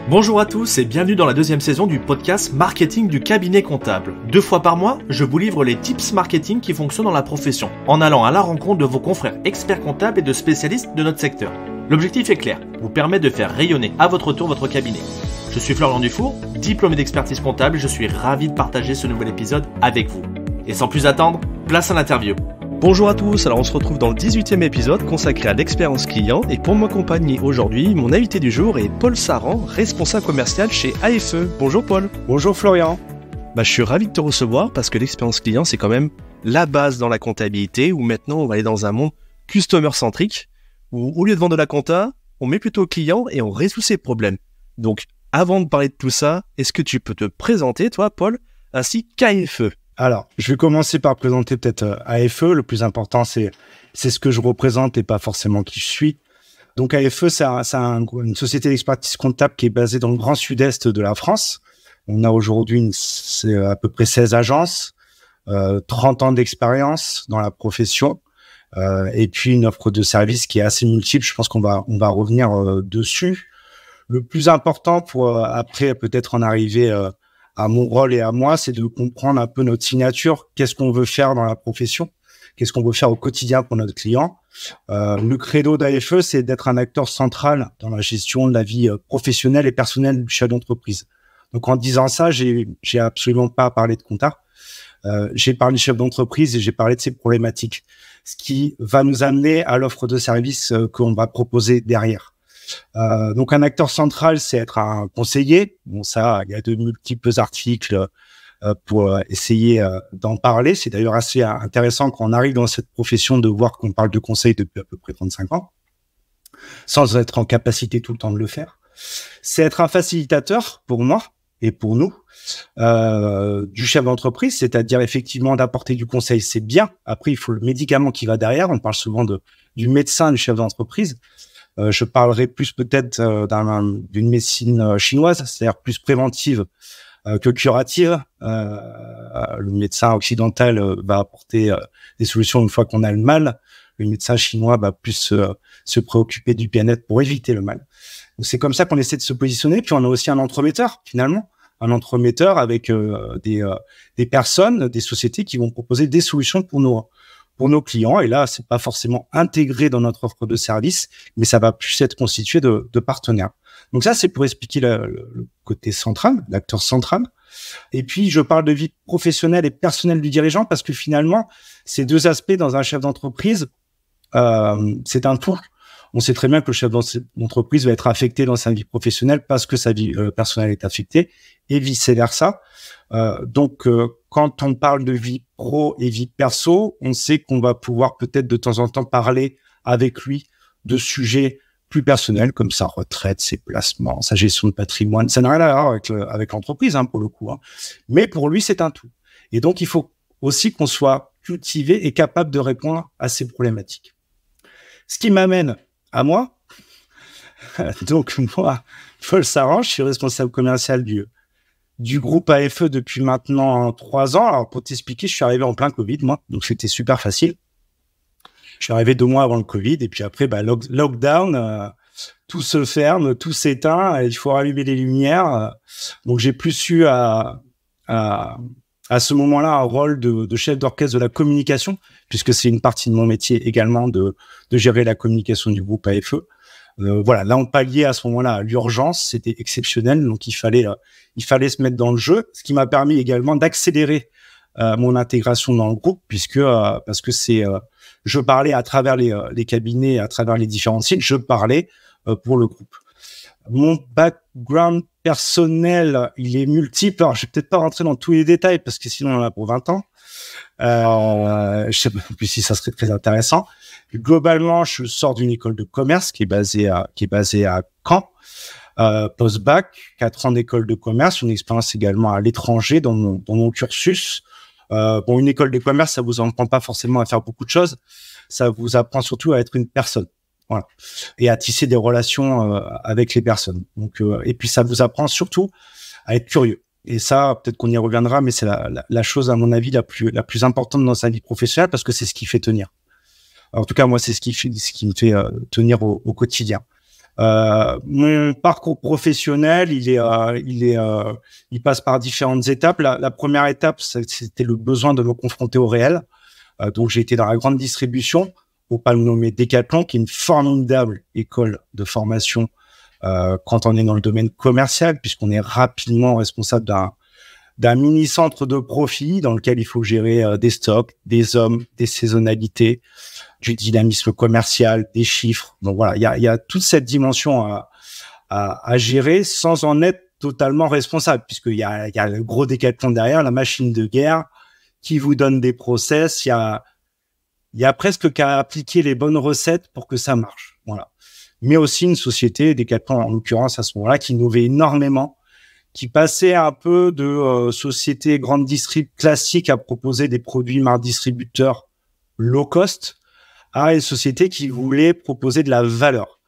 Bonjour à tous et bienvenue dans la deuxième saison du podcast Marketing du cabinet comptable. 2 fois par mois, je vous livre les tips marketing qui fonctionnent dans la profession, en allant à la rencontre de vos confrères experts comptables et de spécialistes de notre secteur. L'objectif est clair, vous permettre de faire rayonner à votre tour votre cabinet. Je suis Florian Dufour, diplômé d'expertise comptable et je suis ravi de partager ce nouvel épisode avec vous. Et sans plus attendre, place à l'interview. Bonjour à tous, alors on se retrouve dans le 18e épisode consacré à l'expérience client et pour m'accompagner aujourd'hui, mon invité du jour est Paul Saran, responsable commercial chez AFE. Bonjour Paul. Bonjour Florian. Je suis ravi de te recevoir parce que l'expérience client c'est quand même la base dans la comptabilité où maintenant on va aller dans un monde customer-centrique où au lieu de vendre de la compta, on met plutôt au client et on résout ses problèmes. Donc avant de parler de tout ça, est-ce que tu peux te présenter toi Paul ainsi qu'AFE ? Alors, je vais commencer par présenter peut-être AFE. Le plus important, c'est ce que je représente et pas forcément qui je suis. Donc, AFE, c'est une société d'expertise comptable qui est basée dans le grand sud-est de la France. On a aujourd'hui à peu près 16 agences, 30 ans d'expérience dans la profession et puis une offre de service qui est assez multiple. Je pense qu'on va revenir dessus. Le plus important pour après peut-être en arriver à mon rôle et à moi, c'est de comprendre un peu notre signature, qu'est-ce qu'on veut faire dans la profession, qu'est-ce qu'on veut faire au quotidien pour notre client. Le credo d'AFE, c'est d'être un acteur central dans la gestion de la vie professionnelle et personnelle du chef d'entreprise. Donc en disant ça, j'ai absolument pas parlé de compta. J'ai parlé de chef d'entreprise et j'ai parlé de ses problématiques, ce qui va nous amener à l'offre de service qu'on va proposer derrière. Donc un acteur central, c'est être un conseiller. Bon, ça, il y a de multiples articles pour essayer d'en parler. C'est d'ailleurs assez intéressant quand on arrive dans cette profession de voir qu'on parle de conseil depuis à peu près 35 ans, sans être en capacité tout le temps de le faire. C'est être un facilitateur pour moi et pour nous du chef d'entreprise, c'est-à-dire effectivement d'apporter du conseil, c'est bien. Après, il faut le médicament qui va derrière. On parle souvent du médecin du chef d'entreprise. Je parlerai plus peut-être d'une médecine chinoise, c'est-à-dire plus préventive que curative. Le médecin occidental va apporter des solutions une fois qu'on a le mal. Le médecin chinois va plus se préoccuper du bien-être pour éviter le mal. Donc, c'est comme ça qu'on essaie de se positionner. Puis on a aussi un entremetteur, finalement. Un entremetteur avec des personnes, des sociétés qui vont proposer des solutions pour nos clients. Et là, c'est pas forcément intégré dans notre offre de service, mais ça va plus être constitué de partenaires. Donc ça, c'est pour expliquer le côté central, l'acteur central. Et puis, je parle de vie professionnelle et personnelle du dirigeant parce que finalement, ces deux aspects dans un chef d'entreprise, c'est un tout. On sait très bien que le chef d'entreprise va être affecté dans sa vie professionnelle parce que sa vie personnelle est affectée et vice-versa. Donc, quand on parle de vie pro et vie perso, on sait qu'on va pouvoir peut-être de temps en temps parler avec lui de sujets plus personnels comme sa retraite, ses placements, sa gestion de patrimoine. Ça n'a rien à voir avec l'entreprise, pour le coup. Mais pour lui, c'est un tout. Et donc, il faut aussi qu'on soit cultivé et capable de répondre à ces problématiques. Ce qui m'amène à moi. Donc, moi, Paul Saran, je suis responsable commercial du groupe AFE depuis maintenant 3 ans. Alors, pour t'expliquer, je suis arrivé en plein Covid, moi. Donc, c'était super facile. Je suis arrivé 2 mois avant le Covid. Et puis après, lockdown, tout se ferme, tout s'éteint. Il faut rallumer les lumières. Donc, j'ai plus eu à ce moment-là un rôle de chef d'orchestre de la communication, puisque c'est une partie de mon métier également de gérer la communication du groupe AFE. Voilà, là, on palliait à ce moment-là à l'urgence. C'était exceptionnel. Donc, il fallait se mettre dans le jeu, ce qui m'a permis également d'accélérer mon intégration dans le groupe, parce que je parlais à travers les cabinets, à travers les différents sites, je parlais pour le groupe. Mon background personnel, il est multiple. Alors, je vais peut-être pas rentrer dans tous les détails, parce que sinon, on en a pour 20 ans. Je sais pas plus si ça serait très intéressant. Globalement, je sors d'une école de commerce qui est basée à Caen. Post-bac, 4 ans d'école de commerce, une expérience également à l'étranger dans mon cursus. Une école de commerce, ça vous apprend pas forcément à faire beaucoup de choses. Ça vous apprend surtout à être une personne. Voilà. Et à tisser des relations avec les personnes. Donc, et puis, ça vous apprend surtout à être curieux. Et ça, peut-être qu'on y reviendra, mais c'est la chose, à mon avis, la plus importante dans sa vie professionnelle parce que c'est ce qui fait tenir. Alors, en tout cas, moi, c'est ce qui me fait tenir au quotidien. Mon parcours professionnel, il passe par différentes étapes. La première étape, c'était le besoin de me confronter au réel. Donc, j'ai été dans la grande distribution, pour pas le nommer Decathlon, qui est une formidable école de formation quand on est dans le domaine commercial, puisqu'on est rapidement responsable d'un mini-centre de profit dans lequel il faut gérer des stocks, des hommes, des saisonnalités, du dynamisme commercial, des chiffres. Donc voilà, il y a toute cette dimension à gérer sans en être totalement responsable, puisqu'il y a le gros Decathlon derrière, la machine de guerre qui vous donne des process. Il y a presque qu'à appliquer les bonnes recettes pour que ça marche. Voilà. Mais aussi une société, Decathlon en l'occurrence à ce moment-là, qui innovait énormément, qui passait un peu de société grande distrib classique à proposer des produits marques distributeurs low cost à une société qui voulait proposer de la valeur.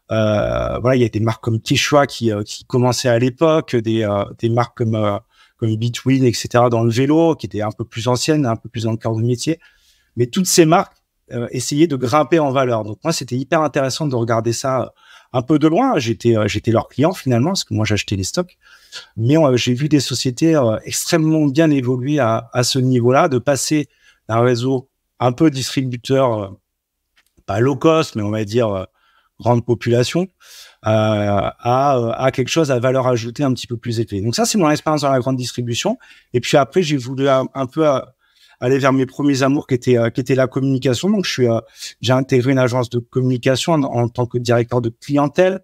Voilà, il y a des marques comme Quechua qui commençaient à l'époque, des marques comme Between, etc. dans le vélo, qui étaient un peu plus anciennes, un peu plus dans le cœur du métier. Mais toutes ces marques essayaient de grimper en valeur. Donc moi, c'était hyper intéressant de regarder ça un peu de loin. J'étais leur client finalement, parce que moi, j'achetais les stocks. Mais j'ai vu des sociétés extrêmement bien évoluer à ce niveau-là, de passer d'un réseau un peu distributeur, pas low cost, mais on va dire grande population, à quelque chose à valeur ajoutée un petit peu plus élevée. Donc ça, c'est mon expérience dans la grande distribution. Et puis après, j'ai voulu un peu aller vers mes premiers amours qui était la communication. Donc j'ai intégré une agence de communication en tant que directeur de clientèle,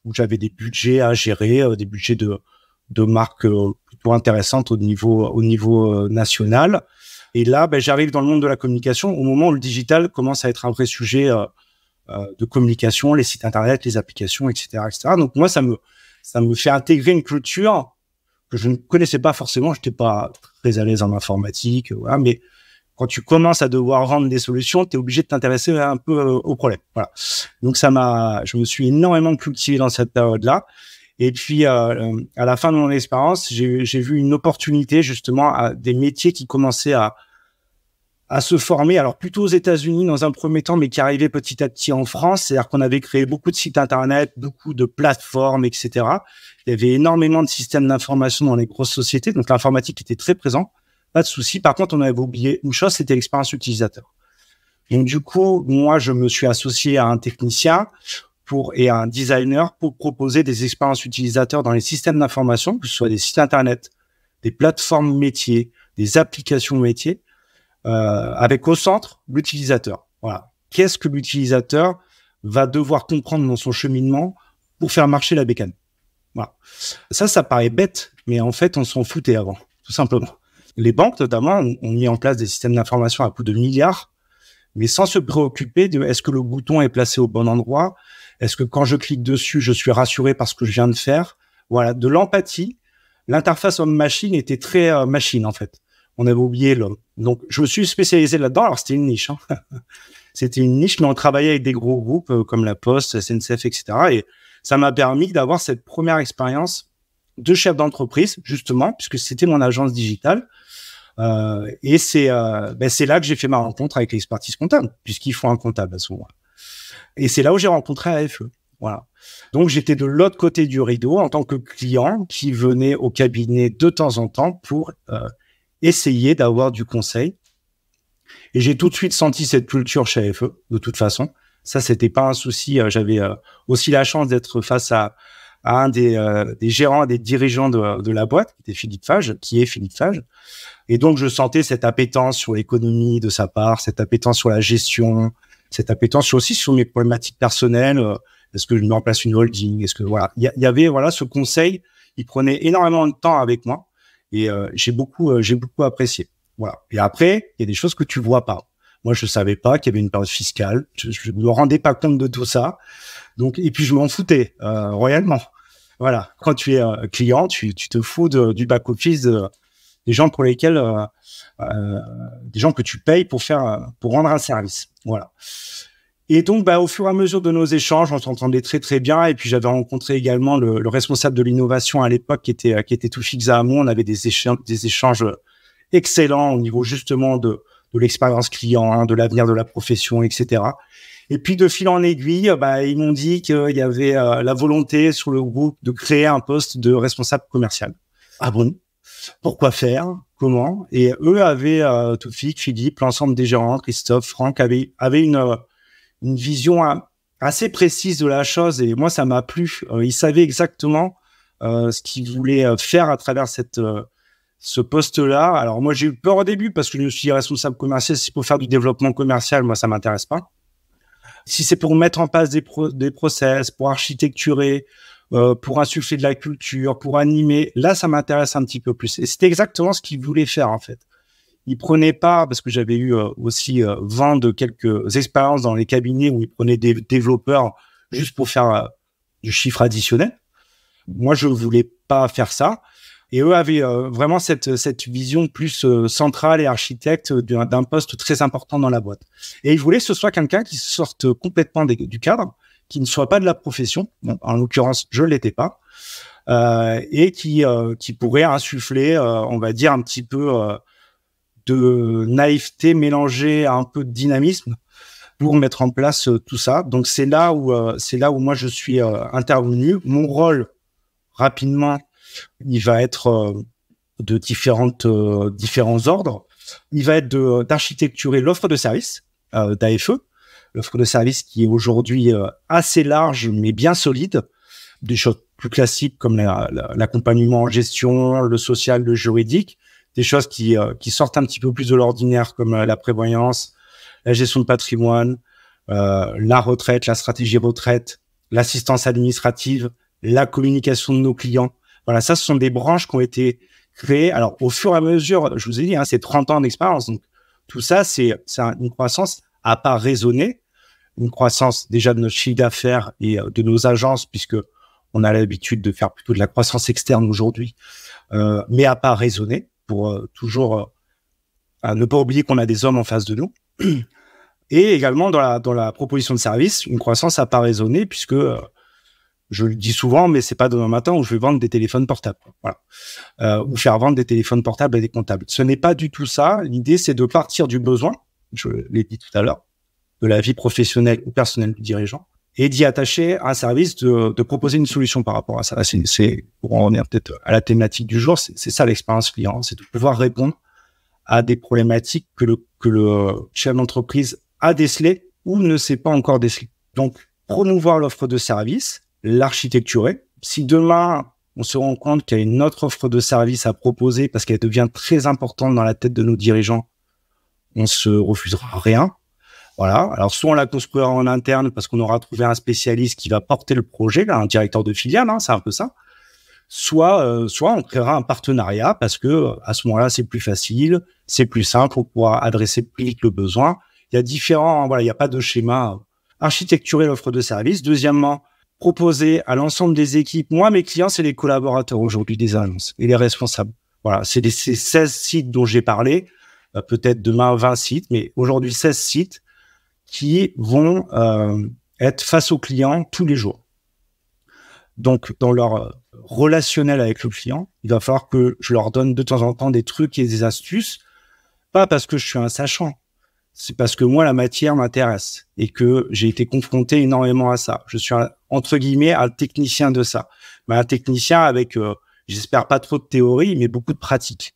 où j'avais des budgets à gérer, des budgets de marques plutôt intéressantes au niveau national. Et là, j'arrive dans le monde de la communication au moment où le digital commence à être un vrai sujet de communication, les sites internet, les applications, etc., etc. Donc moi, ça me fait intégrer une culture que je ne connaissais pas forcément. J'étais pas très à l'aise en informatique, voilà. Mais quand tu commences à devoir rendre des solutions, tu es obligé de t'intéresser un peu au problème. Voilà. Donc je me suis énormément cultivé dans cette période-là. Et puis à la fin de mon expérience, j'ai vu une opportunité justement à des métiers qui commençaient à se former, alors plutôt aux États-Unis dans un premier temps, mais qui arrivaient petit à petit en France. C'est-à-dire qu'on avait créé beaucoup de sites internet, beaucoup de plateformes, etc. Il y avait énormément de systèmes d'information dans les grosses sociétés, donc l'informatique était très présente, pas de souci. Par contre, on avait oublié une chose, c'était l'expérience utilisateur. Donc du coup, moi, je me suis associé à un technicien et à un designer pour proposer des expériences utilisateurs dans les systèmes d'information, que ce soit des sites internet, des plateformes métiers, des applications métiers, avec au centre l'utilisateur. Voilà. Qu'est-ce que l'utilisateur va devoir comprendre dans son cheminement pour faire marcher la bécane? Voilà. Ça paraît bête, mais en fait, on s'en foutait avant, tout simplement. Les banques, notamment, ont mis en place des systèmes d'information à coût de milliards, mais sans se préoccuper de est-ce que le bouton est placé au bon endroit, est-ce que quand je clique dessus, je suis rassuré par ce que je viens de faire. Voilà, de l'empathie. L'interface homme-machine était très machine, en fait. On avait oublié l'homme. Donc, je me suis spécialisé là-dedans. Alors, c'était une niche. Hein. C'était une niche, mais on travaillait avec des gros groupes comme La Poste, SNCF, etc. Et ça m'a permis d'avoir cette première expérience de chef d'entreprise, justement, puisque c'était mon agence digitale. Et c'est là que j'ai fait ma rencontre avec l'expertise comptable, puisqu'il faut un comptable à ce moment-là. Et c'est là où j'ai rencontré AFE. Voilà. Donc, j'étais de l'autre côté du rideau en tant que client qui venait au cabinet de temps en temps pour essayer d'avoir du conseil. Et j'ai tout de suite senti cette culture chez AFE, de toute façon. Ça, c'était pas un souci. J'avais aussi la chance d'être face à un des gérants, des dirigeants de la boîte, qui est Philippe Fage. Et donc, je sentais cette appétence sur l'économie de sa part, cette appétence sur la gestion, cette appétence aussi sur mes problématiques personnelles. Est-ce que je mets en place une holding? Est-ce que voilà, il y avait ce conseil. Il prenait énormément de temps avec moi et j'ai beaucoup apprécié. Voilà. Et après, il y a des choses que tu vois pas. Moi, je savais pas qu'il y avait une période fiscale. Je me rendais pas compte de tout ça. Donc, et puis je m'en foutais royalement. Voilà. Quand tu es client, tu te fous du back office des gens pour lesquels des gens que tu payes pour rendre un service. Voilà. Et donc, au fur et à mesure de nos échanges, on s'entendait très très bien. Et puis j'avais rencontré également le responsable de l'innovation à l'époque, qui était Toufik Zahamou. On avait des échanges excellents au niveau justement de l'expérience client, de l'avenir de la profession, etc. Et puis de fil en aiguille, ils m'ont dit qu'il y avait la volonté sur le groupe de créer un poste de responsable commercial. Ah bon? Pourquoi faire? Comment? Et eux avaient, Toufik, Philippe, l'ensemble des gérants, Christophe, Franck, avaient une vision assez précise de la chose. Et moi, ça m'a plu. Ils savaient exactement ce qu'ils voulaient faire à travers ce poste-là. Alors moi, j'ai eu peur au début parce que je suis responsable commercial. Si c'est pour faire du développement commercial, moi, ça m'intéresse pas. Si c'est pour mettre en place des process, pour architecturer, pour insuffler de la culture, pour animer, là, ça m'intéresse un petit peu plus. Et c'était exactement ce qu'ils voulaient faire, en fait. Ils prenaient pas, parce que j'avais eu aussi vent de quelques expériences dans les cabinets où ils prenaient des développeurs juste pour faire du chiffre additionnel. Moi, je voulais pas faire ça. Et eux avaient vraiment cette vision plus centrale et architecte d'un poste très important dans la boîte. Et ils voulaient que ce soit quelqu'un qui sorte complètement du cadre, qui ne soit pas de la profession. Bon, en l'occurrence, je l'étais pas. Et qui pourrait insuffler, on va dire, un petit peu de naïveté mélangée à un peu de dynamisme pour mettre en place tout ça. Donc, c'est là où moi, je suis intervenu. Mon rôle, rapidement, il va être de différents ordres. Il va être d'architecturer l'offre de service d'AFE, l'offre de service qui est aujourd'hui assez large mais bien solide. Des choses plus classiques comme l'accompagnement en gestion, le social, le juridique, des choses qui sortent un petit peu plus de l'ordinaire comme la prévoyance, la gestion de patrimoine, la retraite, la stratégie retraite, l'assistance administrative, la communication de nos clients. Voilà, ça, ce sont des branches qui ont été créées. Alors, au fur et à mesure, je vous ai dit, c'est 30 ans d'expérience. Donc, tout ça, c'est une croissance à pas raisonnée, une croissance déjà de notre chiffre d'affaires et de nos agences, puisque on a l'habitude de faire plutôt de la croissance externe aujourd'hui, mais à pas raisonnée, pour toujours ne pas oublier qu'on a des hommes en face de nous. Et également, dans la proposition de service, une croissance à pas raisonnée, puisque... je le dis souvent, mais c'est pas demain matin où je vais vendre des téléphones portables. Voilà. Ou faire vendre des téléphones portables à des comptables. Ce n'est pas du tout ça. L'idée, c'est de partir du besoin, je l'ai dit tout à l'heure, de la vie professionnelle ou personnelle du dirigeant, et d'y attacher un service, de proposer une solution par rapport à ça. C'est pour en revenir peut-être à la thématique du jour, c'est ça l'expérience client, c'est de pouvoir répondre à des problématiques que le chef d'entreprise a décelées ou ne sait pas encore déceler. Donc, promouvoir l'offre de service, l'architecturer. Si demain, on se rend compte qu'il y a une autre offre de service à proposer parce qu'elle devient très importante dans la tête de nos dirigeants, on se refusera rien. Voilà. Alors, soit on la construira en interne parce qu'on aura trouvé un spécialiste qui va porter le projet, là, un directeur de filiale, c'est un peu ça. Soit on créera un partenariat parce que à ce moment-là, c'est plus facile, c'est plus simple, on pourra adresser plus vite le besoin. Il y a il n'y a pas de schéma. Architecturer l'offre de service. Deuxièmement, proposer à l'ensemble des équipes. Moi, mes clients, c'est les collaborateurs aujourd'hui des agences et les responsables. Voilà, c'est ces 16 sites dont j'ai parlé, peut-être demain 20 sites, mais aujourd'hui 16 sites qui vont être face aux clients tous les jours. Donc, dans leur relationnel avec le client, il va falloir que je leur donne de temps en temps des trucs et des astuces, pas parce que je suis un sachant, c'est parce que moi, la matière m'intéresse et que j'ai été confronté énormément à ça. Je suis, entre guillemets, un technicien de ça. Mais un technicien avec, j'espère pas trop de théorie, mais beaucoup de pratique.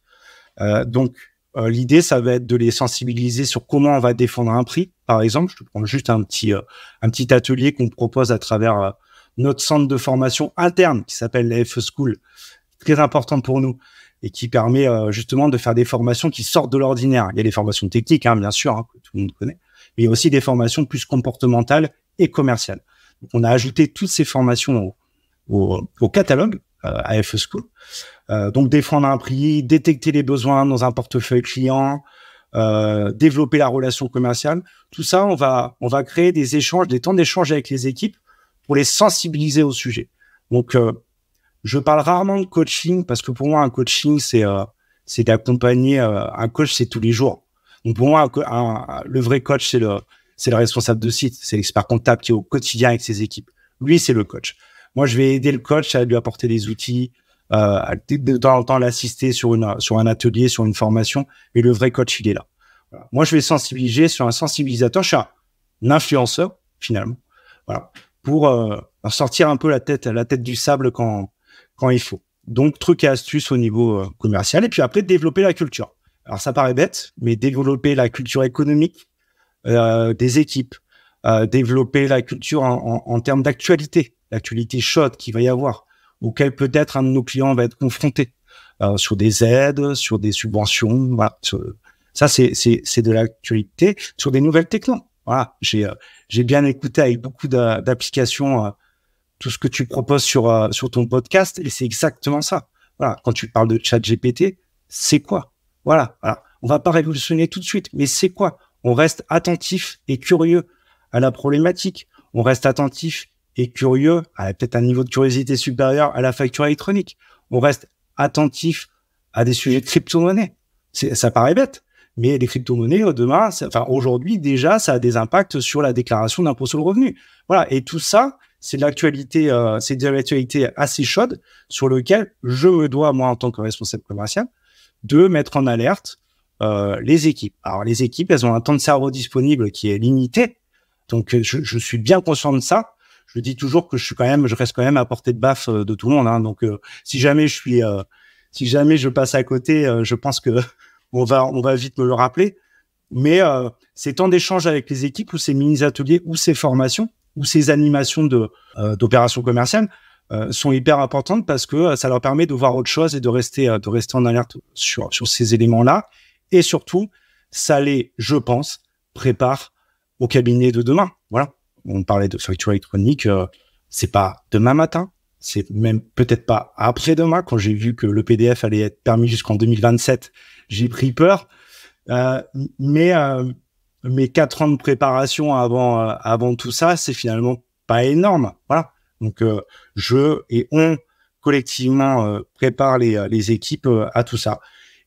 Donc, l'idée, ça va être de les sensibiliser sur comment on va défendre un prix. Par exemple, je te prends juste un petit atelier qu'on propose à travers notre centre de formation interne qui s'appelle la FE School, très important pour nous, et qui permet justement de faire des formations qui sortent de l'ordinaire. Il y a des formations techniques, bien sûr, que tout le monde connaît, mais il y a aussi des formations plus comportementales et commerciales. Donc, on a ajouté toutes ces formations au catalogue à FE School. Donc, défendre un prix, détecter les besoins dans un portefeuille client, développer la relation commerciale. Tout ça, on va créer des échanges, des temps d'échange avec les équipes pour les sensibiliser au sujet. Donc, je parle rarement de coaching parce que pour moi, un coaching, c'est d'accompagner. Un coach, c'est tous les jours. Donc, pour moi, le vrai coach, c'est le responsable de site, c'est l'expert comptable qui est au quotidien avec ses équipes. Lui, c'est le coach. Moi, je vais aider le coach à lui apporter des outils, de temps en temps l'assister sur un atelier, sur une formation. Et le vrai coach, il est là. Voilà. Moi, je vais sensibiliser sur un sensibilisateur. Je suis un influenceur. finalement. Voilà. Pour sortir un peu la tête du sable quand il faut. Donc, trucs et astuces au niveau commercial. Et puis après, développer la culture. Alors, ça paraît bête, mais développer la culture économique des équipes, développer la culture en termes d'actualité, l'actualité chaude qu'il va y avoir, auquel peut-être un de nos clients va être confronté sur des aides, sur des subventions. Voilà. Ça, c'est de l'actualité sur des nouvelles technos. Voilà. J'ai bien écouté avec beaucoup d'applications tout ce que tu proposes sur ton podcast, et c'est exactement ça. Voilà. Quand tu parles de ChatGPT, c'est quoi? Voilà. On va pas révolutionner tout de suite, mais c'est quoi? On reste attentif et curieux à la problématique. On reste attentif et curieux, à peut-être un niveau de curiosité supérieur à la facture électronique. On reste attentif à des sujets de crypto-monnaie. Ça paraît bête, mais les crypto-monnaies, demain, aujourd'hui, déjà, ça a des impacts sur la déclaration d'impôt sur le revenu. Voilà. Et tout ça, c'est de l'actualité assez chaude sur lequel je me dois, moi, en tant que responsable commercial, de mettre en alerte les équipes. Alors, les équipes, elles ont un temps de cerveau disponible qui est limité. Donc, je suis bien conscient de ça. Je dis toujours que je reste quand même à portée de baffe de tout le monde. Hein. Donc, si jamais je passe à côté, je pense que on va vite me le rappeler. Mais ces temps d'échange avec les équipes, ou ces mini-ateliers, ou ces formations, ou ces animations d'opérations commerciales sont hyper importantes parce que ça leur permet de voir autre chose et de rester en alerte sur ces éléments-là. Et surtout, ça je pense, prépare au cabinet de demain. Voilà. On parlait de facture électronique, c'est pas demain matin, c'est même peut-être pas après-demain. Quand j'ai vu que le PDF allait être permis jusqu'en 2027, j'ai pris peur. Mais 4 ans de préparation avant tout ça, c'est finalement pas énorme. Voilà. Donc, on collectivement prépare les équipes à tout ça.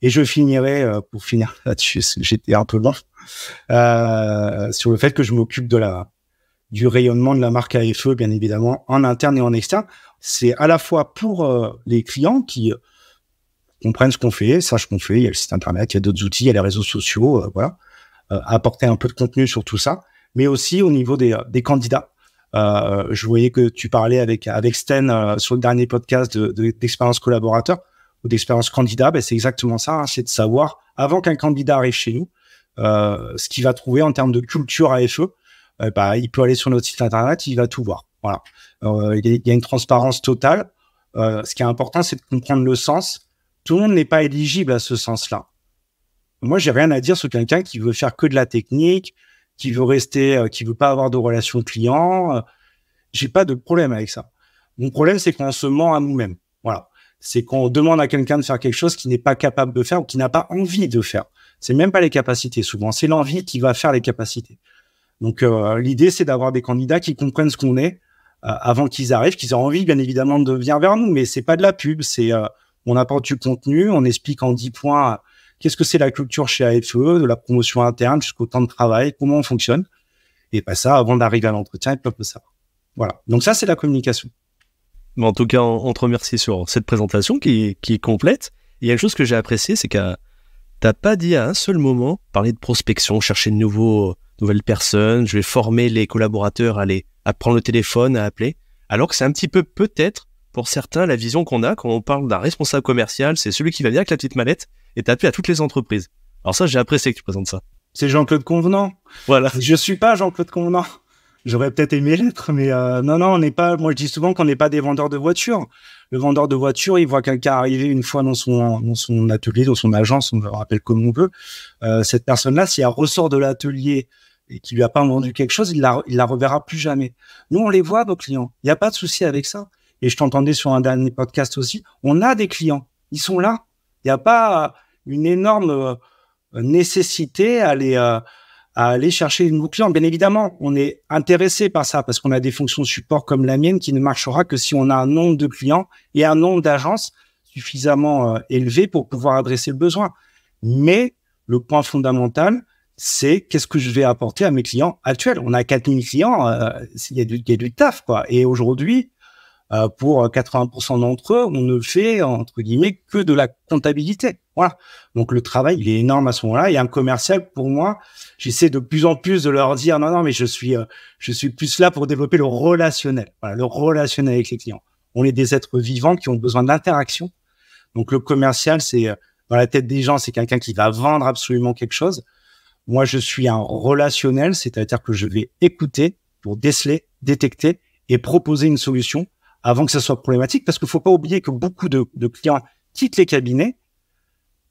Et je finirai, pour finir là-dessus, j'étais un peu long, sur le fait que je m'occupe du rayonnement de la marque AFE, bien évidemment, en interne et en externe. C'est à la fois pour les clients qui comprennent ce qu'on fait, sachent ce qu'on fait. Il y a le site internet, il y a d'autres outils, il y a les réseaux sociaux, voilà. Apporter un peu de contenu sur tout ça, mais aussi au niveau des candidats. Je voyais que tu parlais avec Sten sur le dernier podcast d'expérience collaborateur ou d'expérience candidat. Ben, c'est exactement ça, hein, c'est de savoir, avant qu'un candidat arrive chez nous, ce qu'il va trouver en termes de culture AFE. Il peut aller sur notre site internet, il va tout voir. Voilà. Il y a une transparence totale. Ce qui est important, c'est de comprendre le sens. Tout le monde n'est pas éligible à ce sens-là. Moi, j'ai rien à dire sur quelqu'un qui veut faire que de la technique, qui veut pas avoir de relation client. J'ai pas de problème avec ça. Mon problème, c'est qu'on se ment à nous-mêmes. Voilà. C'est qu'on demande à quelqu'un de faire quelque chose qu'il n'est pas capable de faire ou qu'il n'a pas envie de faire. C'est même pas les capacités, souvent. C'est l'envie qui va faire les capacités. Donc, l'idée, c'est d'avoir des candidats qui comprennent ce qu'on est avant qu'ils arrivent, qu'ils aient envie, bien évidemment, de venir vers nous. Mais c'est pas de la pub. C'est on apporte du contenu, on explique en 10 points qu'est-ce que c'est la culture chez AFE, de la promotion interne jusqu'au temps de travail, comment on fonctionne. Et ça, avant d'arriver à l'entretien, ils peuvent le savoir. Voilà. Donc ça, c'est la communication. Mais en tout cas, on te remercie sur cette présentation qui est complète. Et il y a une chose que j'ai appréciée, c'est que t'as pas dit à un seul moment parler de prospection, chercher de nouvelles personnes, je vais former les collaborateurs à prendre le téléphone, à appeler. Alors que c'est un petit peu, peut-être, pour certains, la vision qu'on a quand on parle d'un responsable commercial, c'est celui qui va venir avec la petite mallette et taper à toutes les entreprises. Alors ça, j'ai apprécié que tu présentes ça. C'est Jean-Claude Convenant. Voilà. Je suis pas Jean-Claude Convenant. J'aurais peut-être aimé l'être, mais non, on n'est pas. Moi, je dis souvent qu'on n'est pas des vendeurs de voitures. Le vendeur de voitures, il voit quelqu'un arriver une fois dans son atelier, dans son agence, on le rappelle comme on veut. Cette personne-là, si elle ressort de l'atelier et qu'il lui a pas vendu quelque chose, il la reverra plus jamais. Nous, on les voit, nos clients. Il n'y a pas de souci avec ça. Et je t'entendais sur un dernier podcast aussi. On a des clients. Ils sont là. Il n'y a pas une énorme nécessité à aller chercher de nouveaux clients. Bien évidemment, on est intéressé par ça parce qu'on a des fonctions support comme la mienne qui ne marchera que si on a un nombre de clients et un nombre d'agences suffisamment élevé pour pouvoir adresser le besoin. Mais le point fondamental, c'est qu'est-ce que je vais apporter à mes clients actuels. On a 4000 clients, il y a du taf, quoi. Et aujourd'hui, pour 80% d'entre eux, on ne fait, entre guillemets, que de la comptabilité. Voilà. Donc le travail, il est énorme à ce moment-là. Et un commercial, pour moi, j'essaie de plus en plus de leur dire non, mais je suis plus là pour développer le relationnel. Voilà, le relationnel avec les clients. On est des êtres vivants qui ont besoin d'interaction. Donc le commercial, c'est dans la tête des gens, c'est quelqu'un qui va vendre absolument quelque chose. Moi, je suis un relationnel, c'est-à-dire que je vais écouter pour déceler, détecter et proposer une solution avant que ça soit problématique, parce qu'il faut pas oublier que beaucoup de clients quittent les cabinets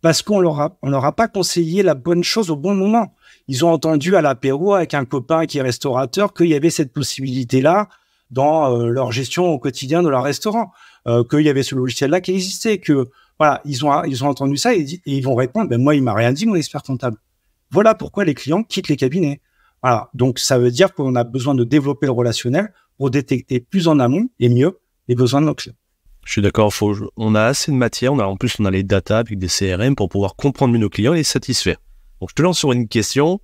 parce qu'on leur a pas conseillé la bonne chose au bon moment. Ils ont entendu à l'apéro avec un copain qui est restaurateur qu'il y avait cette possibilité-là dans leur gestion au quotidien de leur restaurant, qu'il y avait ce logiciel-là qui existait, que voilà, ils ont entendu ça et ils vont répondre, ben moi, il m'a rien dit, mon expert comptable. Voilà pourquoi les clients quittent les cabinets. Voilà. Donc, ça veut dire qu'on a besoin de développer le relationnel pour détecter plus en amont et mieux les besoins de nos clients. Je suis d'accord, on a assez de matière, en plus on a les data avec des CRM pour pouvoir comprendre mieux nos clients et les satisfaire. Donc je te lance sur une question.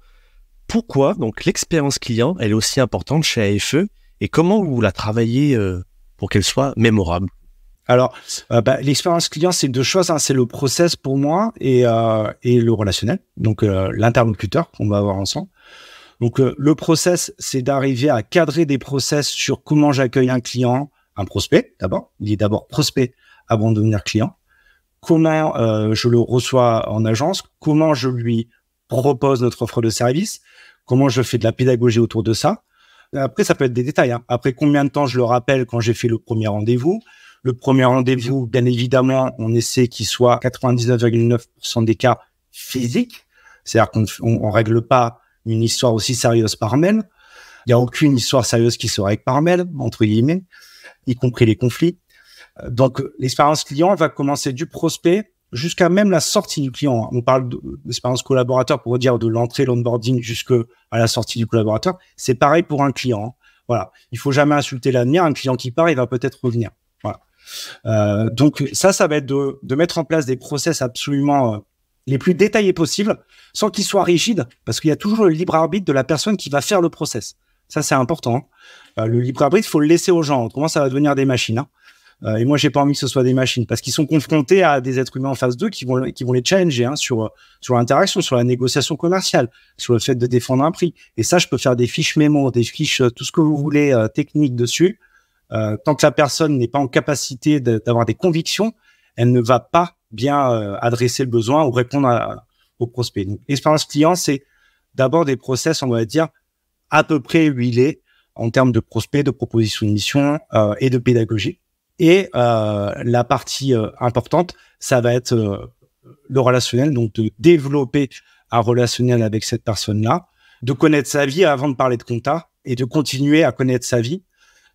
Pourquoi donc l'expérience client elle est aussi importante chez AFE et comment vous la travaillez pour qu'elle soit mémorable? Alors, l'expérience client, c'est deux choses. C'est le process pour moi et le relationnel, donc l'interlocuteur qu'on va avoir ensemble. Donc, le process, c'est d'arriver à cadrer des process sur comment j'accueille un client, un prospect d'abord. Il est d'abord prospect avant de devenir client. Comment je le reçois en agence, comment je lui propose notre offre de service, comment je fais de la pédagogie autour de ça. Après, ça peut être des détails. Après, combien de temps je le rappelle quand j'ai fait le premier rendez-vous. Le premier rendez-vous, bien évidemment, on essaie qu'il soit 99,9% des cas physiques. C'est-à-dire qu'on règle pas une histoire aussi sérieuse par mail. Il n'y a aucune histoire sérieuse qui se règle par mail, entre guillemets, y compris les conflits. Donc, l'expérience client va commencer du prospect jusqu'à même la sortie du client. On parle d'expérience collaborateur pour dire de l'entrée, l'onboarding jusqu'à la sortie du collaborateur. C'est pareil pour un client. Voilà. Il faut jamais insulter l'avenir. Un client qui part, il va peut-être revenir. Voilà. Donc, ça va être de mettre en place des process absolument les plus détaillés possibles sans qu'ils soient rigides parce qu'il y a toujours le libre arbitre de la personne qui va faire le process. Ça, c'est important. Le libre arbitre, il faut le laisser aux gens. Autrement, ça va devenir des machines. Et moi, j'ai pas envie que ce soit des machines parce qu'ils sont confrontés à des êtres humains en face d'eux qui vont les challenger sur l'interaction, sur la négociation commerciale, sur le fait de défendre un prix. Et ça, je peux faire des fiches mémo, des fiches, tout ce que vous voulez techniques dessus. Tant que la personne n'est pas en capacité d'avoir des convictions, elle ne va pas bien adresser le besoin ou répondre au prospect. Donc, l'expérience client, c'est d'abord des process, on va dire, à peu près huilés en termes de prospect, de proposition de mission et de pédagogie. Et la partie importante, ça va être le relationnel, donc de développer un relationnel avec cette personne-là, de connaître sa vie avant de parler de compta et de continuer à connaître sa vie.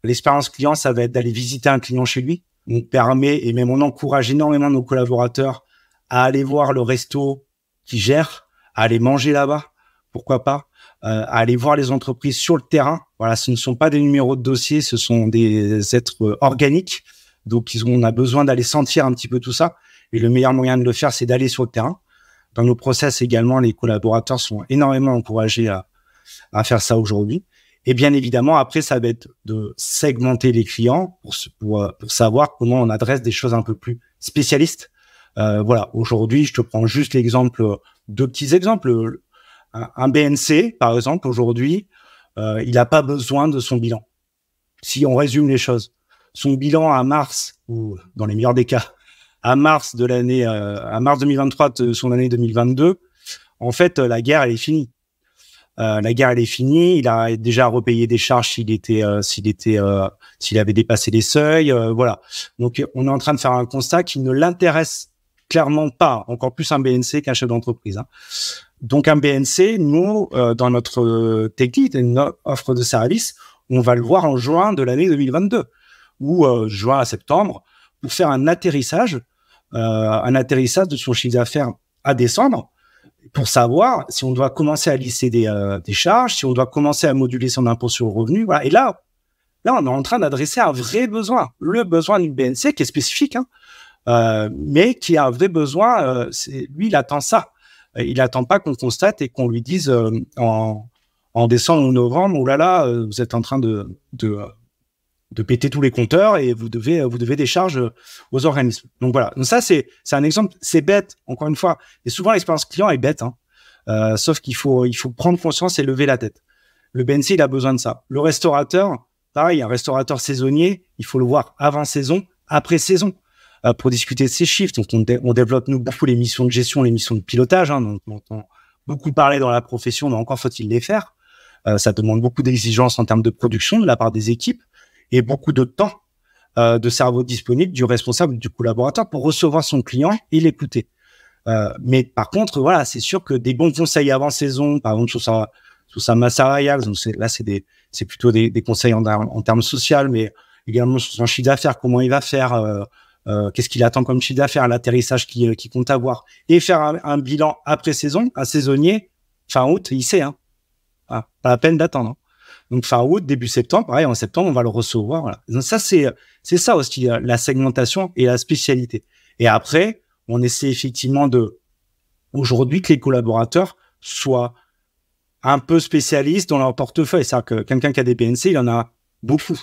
L'expérience client, ça va être d'aller visiter un client chez lui. On permet et même on encourage énormément nos collaborateurs à aller voir le resto qu'ils gèrent, à aller manger là-bas, pourquoi pas, à aller voir les entreprises sur le terrain. Voilà, ce ne sont pas des numéros de dossier, ce sont des êtres organiques. Donc, on a besoin d'aller sentir un petit peu tout ça. Et le meilleur moyen de le faire, c'est d'aller sur le terrain. Dans nos process également, les collaborateurs sont énormément encouragés à faire ça aujourd'hui. Et bien évidemment, après, ça va être de segmenter les clients pour savoir comment on adresse des choses un peu plus spécialistes. Voilà, aujourd'hui, je te prends juste l'exemple, deux petits exemples. Un BNC, par exemple, aujourd'hui, il n'a pas besoin de son bilan. Si on résume les choses, son bilan à mars, ou dans les meilleurs des cas, à mars 2023 de son année 2022, en fait, la guerre, elle est finie. La guerre, elle est finie. Il a déjà repayé des charges s'il avait dépassé les seuils. Voilà. Donc, on est en train de faire un constat qui ne l'intéresse clairement pas, encore plus un BNC qu'un chef d'entreprise. Donc, un BNC, nous, dans notre technique, notre offre de service, on va le voir en juin de l'année 2022 ou juin à septembre pour faire un atterrissage de son chiffre d'affaires à décembre, pour savoir si on doit commencer à lisser des charges, si on doit commencer à moduler son impôt sur le revenu. Voilà. Et là, on est en train d'adresser un vrai besoin, le besoin d'une BNC qui est spécifique, mais qui a un vrai besoin. Lui, il attend ça. Il attend pas qu'on constate et qu'on lui dise en décembre ou novembre, oh là là, vous êtes en train de de péter tous les compteurs et vous devez des charges aux organismes. Donc voilà. Donc ça, c'est un exemple. C'est bête, encore une fois. Et souvent, l'expérience client est bête, hein. Sauf qu'il faut prendre conscience et lever la tête. Le BNC, il a besoin de ça. Le restaurateur, pareil, un restaurateur saisonnier, il faut le voir avant saison, après saison, pour discuter de ses chiffres. Donc, on développe, nous, beaucoup les missions de gestion, les missions de pilotage, hein, dont on entend beaucoup parler dans la profession, mais encore faut-il les faire. Ça demande beaucoup d'exigences en termes de production de la part des équipes et beaucoup de temps de cerveau disponible du responsable, du collaborateur pour recevoir son client et l'écouter. Mais par contre, voilà, c'est sûr que des bons conseils avant saison, par exemple sur sa masse salariale, donc c'est plutôt des conseils en termes social, mais également sur son chiffre d'affaires, comment il va faire, qu'est-ce qu'il attend comme chiffre d'affaires, l'atterrissage qu'il compte avoir, et faire un bilan après saison, un saisonnier, fin août, il sait, hein. Ah, pas la peine d'attendre, hein. Donc fin août, début septembre, pareil, en septembre, on va le recevoir. Voilà. Donc ça, c'est ça aussi, la segmentation et la spécialité. Et après, on essaie effectivement aujourd'hui, que les collaborateurs soient un peu spécialistes dans leur portefeuille. C'est-à-dire que quelqu'un qui a des BNC, il en a beaucoup,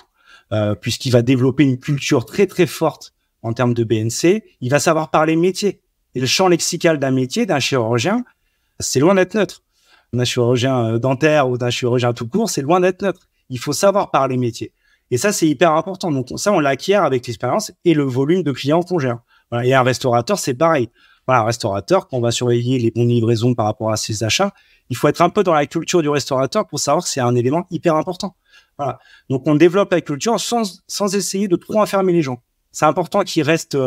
puisqu'il va développer une culture très, très forte en termes de BNC. Il va savoir parler métier. Et le champ lexical d'un métier, d'un chirurgien, c'est loin d'être neutre. D'un chirurgien dentaire ou d'un chirurgien tout court, c'est loin d'être neutre. Il faut savoir parler métier. Et ça, c'est hyper important. Donc ça, on l'acquiert avec l'expérience et le volume de clients qu'on gère. Voilà. Et un restaurateur, c'est pareil. Voilà, un restaurateur, quand on va surveiller les bonnes livraisons par rapport à ses achats, il faut être un peu dans la culture du restaurateur pour savoir que c'est un élément hyper important. Voilà. Donc, on développe la culture sans essayer de trop enfermer les gens. C'est important qu'ils restent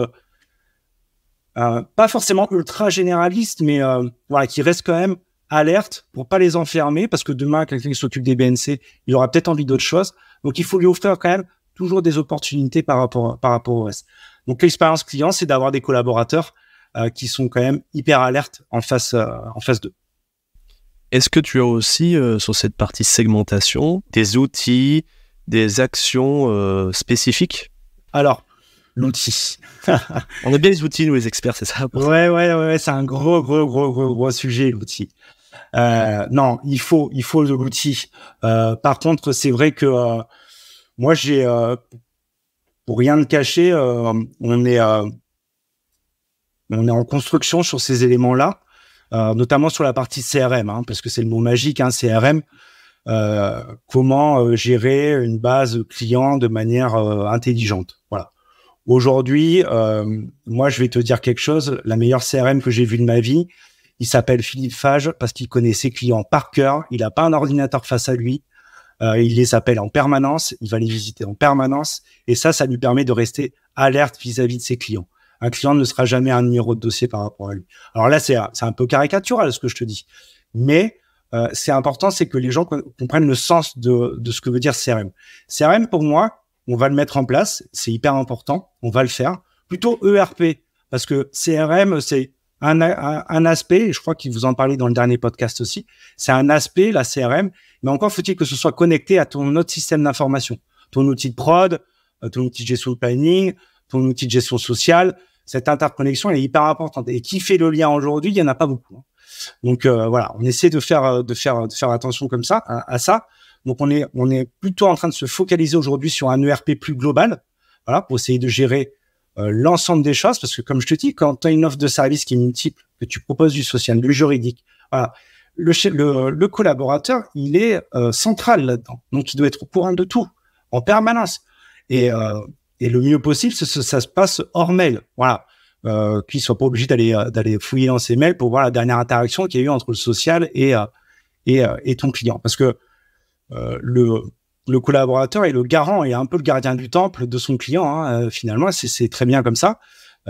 pas forcément ultra généralistes, mais voilà, qu'ils restent quand même alertes pour pas les enfermer, parce que demain, quelqu'un qui s'occupe des BNC, il aura peut-être envie d'autre chose. Donc, il faut lui offrir quand même toujours des opportunités par rapport au reste. Donc, l'expérience client, c'est d'avoir des collaborateurs qui sont quand même hyper alertes en face d'eux. Est-ce que tu as aussi, sur cette partie segmentation, des outils, des actions spécifiques? Alors, l'outil. On a bien les outils, nous les experts, c'est ça? Ouais, c'est un gros sujet, l'outil. Non, il faut de l'outil. Par contre, c'est vrai que moi, pour rien te cacher, on est en construction sur ces éléments-là, notamment sur la partie CRM, hein, parce que c'est le mot magique, hein, CRM. Comment gérer une base client de manière intelligente. Voilà. Aujourd'hui, moi, je vais te dire quelque chose. La meilleure CRM que j'ai vue de ma vie, il s'appelle Philippe Fage parce qu'il connaît ses clients par cœur. Il n'a pas un ordinateur face à lui. Il les appelle en permanence. Il va les visiter en permanence. Et ça lui permet de rester alerte vis-à-vis de ses clients. Un client ne sera jamais un numéro de dossier par rapport à lui. Alors là, c'est un peu caricatural ce que je te dis. Mais c'est important, c'est que les gens comprennent le sens de ce que veut dire CRM. CRM, pour moi, on va le mettre en place. C'est hyper important. On va le faire. Plutôt ERP, parce que CRM, c'est un aspect, et je crois qu'il vous en parlait dans le dernier podcast aussi, c'est un aspect, la CRM, mais encore faut-il que ce soit connecté à ton autre système d'information. Ton outil de prod, ton outil de gestion de planning, ton outil de gestion sociale. Cette interconnexion, elle est hyper importante. Et qui fait le lien aujourd'hui? Il y en a pas beaucoup, hein. Donc voilà, on essaie de faire attention comme ça à ça. Donc on est plutôt en train de se focaliser aujourd'hui sur un ERP plus global, voilà, pour essayer de gérer l'ensemble des choses, parce que comme je te dis, quand tu as une offre de service qui est multiple, que tu proposes du social, du juridique, voilà, le collaborateur, il est central là-dedans. Donc il doit être au courant de tout en permanence. Et le mieux possible, ça se passe hors mail, voilà. Qu'il soit pas obligé d'aller fouiller dans ses mails pour voir la dernière interaction qu'il y a eu entre le social et ton client, parce que le collaborateur est le garant et un peu le gardien du temple de son client, hein. Finalement, c'est très bien comme ça.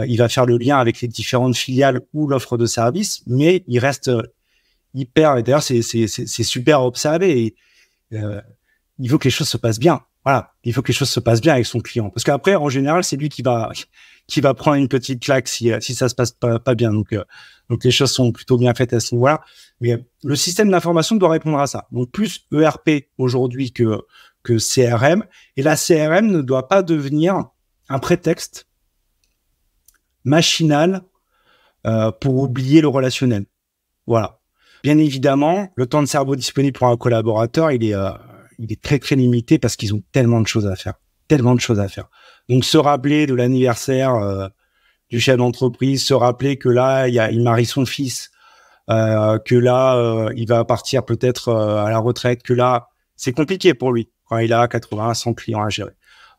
Il va faire le lien avec les différentes filiales ou l'offre de service, mais il reste hyper. Et d'ailleurs, c'est super à observer. Et, il faut que les choses se passent bien. Voilà, il faut que les choses se passent bien avec son client, parce qu'après, en général, c'est lui qui va prendre une petite claque si ça se passe pas bien. Donc les choses sont plutôt bien faites à ce niveau-là. Mais le système d'information doit répondre à ça. Donc plus ERP aujourd'hui que CRM. Et la CRM ne doit pas devenir un prétexte machinal pour oublier le relationnel. Voilà. Bien évidemment, le temps de cerveau disponible pour un collaborateur, il est très très limité parce qu'ils ont tellement de choses à faire. tellement de choses à faire. Donc, se rappeler de l'anniversaire du chef d'entreprise, se rappeler que là, il marie son fils, que là, il va partir peut-être à la retraite, que là, c'est compliqué pour lui quand il a 80, 100 clients à gérer.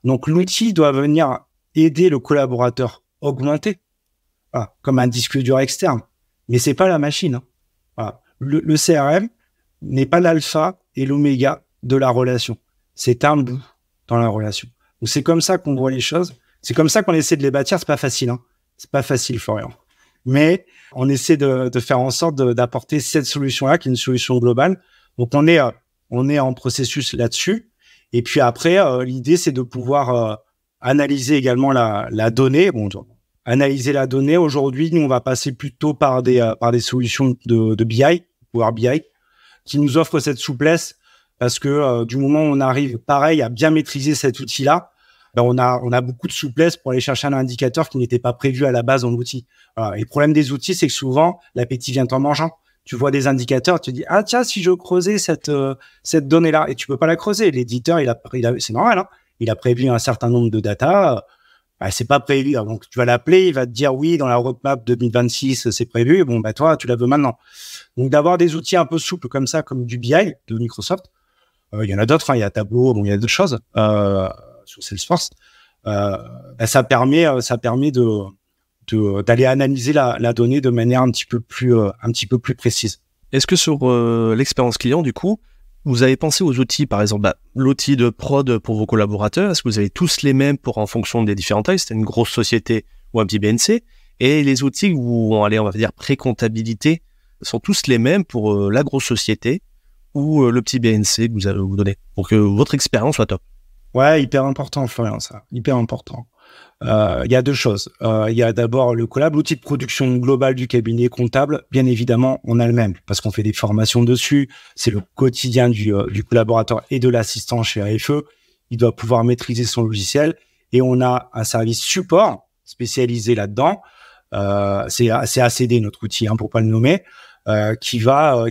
Donc, l'outil doit venir aider le collaborateur augmenté, voilà, comme un disque dur externe. Mais c'est pas la machine. Hein. Voilà. Le CRM n'est pas l'alpha et l'oméga de la relation. C'est un bout dans la relation. Donc, c'est comme ça qu'on voit les choses. C'est comme ça qu'on essaie de les bâtir. C'est pas facile. Hein. C'est pas facile, Florian. Mais on essaie de faire en sorte d'apporter cette solution-là, qui est une solution globale. Donc, on est en processus là-dessus. Et puis après, l'idée, c'est de pouvoir analyser également la donnée. Bon, analyser la donnée. Aujourd'hui, nous, on va passer plutôt par des solutions de BI, Power BI, qui nous offrent cette souplesse parce que du moment où on arrive, pareil, à bien maîtriser cet outil-là, ben on a beaucoup de souplesse pour aller chercher un indicateur qui n'était pas prévu à la base dans l'outil. Voilà. Et le problème des outils, c'est que souvent, l'appétit vient en mangeant. Tu vois des indicateurs, tu te dis, ah tiens, si je creusais cette donnée-là, et tu peux pas la creuser. L'éditeur, c'est normal, hein, il a prévu un certain nombre de data, c'est pas prévu. Donc, tu vas l'appeler, il va te dire, oui, dans la roadmap 2026, c'est prévu. Bon, bah toi, tu la veux maintenant. Donc, d'avoir des outils un peu souples comme ça, comme du BI de Microsoft, il y en a d'autres, hein, il y a Tableau, bon, il y a d'autres choses sur Salesforce. Ça permet d'aller analyser la donnée de manière un petit peu plus précise. Est-ce que sur l'expérience client, du coup, vous avez pensé aux outils, par exemple, l'outil de prod pour vos collaborateurs, est-ce que vous avez tous les mêmes en fonction des différentes tailles, c'était une grosse société ou un petit BNC, et les outils où on va dire pré-comptabilité sont tous les mêmes pour la grosse société ou le petit BNC que vous allez vous donner, pour que votre expérience soit top? Ouais, hyper important, Florian, ça. Hyper important. Il y a deux choses. Il y a d'abord le collab, l'outil de production global du cabinet comptable. Bien évidemment, on a le même parce qu'on fait des formations dessus. C'est le quotidien du collaborateur et de l'assistant chez AFE. Il doit pouvoir maîtriser son logiciel et on a un service support spécialisé là-dedans. C'est ACD, notre outil, hein, pour pas le nommer, qui va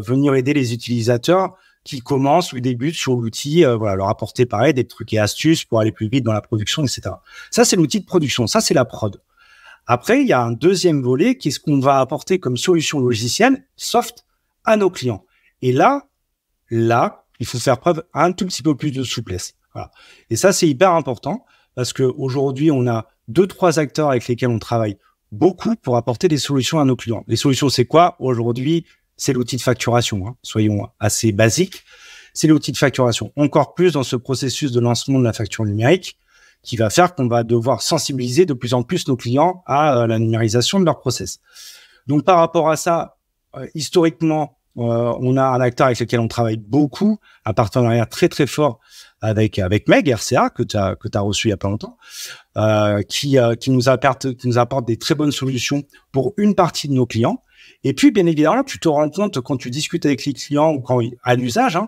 venir aider les utilisateurs qui commencent ou débutent sur l'outil, leur apporter pareil des trucs et astuces pour aller plus vite dans la production, etc. Ça, c'est l'outil de production. Ça, c'est la prod. Après, il y a un deuxième volet qui est ce qu'on va apporter comme solution logicielle, soft, à nos clients. Et là, il faut faire preuve un tout petit peu plus de souplesse. Voilà. Et ça, c'est hyper important parce que aujourd'hui, on a 2-3 acteurs avec lesquels on travaille beaucoup pour apporter des solutions à nos clients. Les solutions, c'est quoi? Aujourd'hui, c'est l'outil de facturation, hein. Soyons assez basiques. C'est l'outil de facturation. Encore plus dans ce processus de lancement de la facture numérique qui va faire qu'on va devoir sensibiliser de plus en plus nos clients à la numérisation de leur process. Donc, par rapport à ça, historiquement, on a un acteur avec lequel on travaille beaucoup, un partenariat très, très fort avec Meg, RCA, que tu as reçu il y a pas longtemps, qui nous apporte des très bonnes solutions pour une partie de nos clients. Et puis, bien évidemment, tu te rends compte quand tu discutes avec les clients ou quand à l'usage,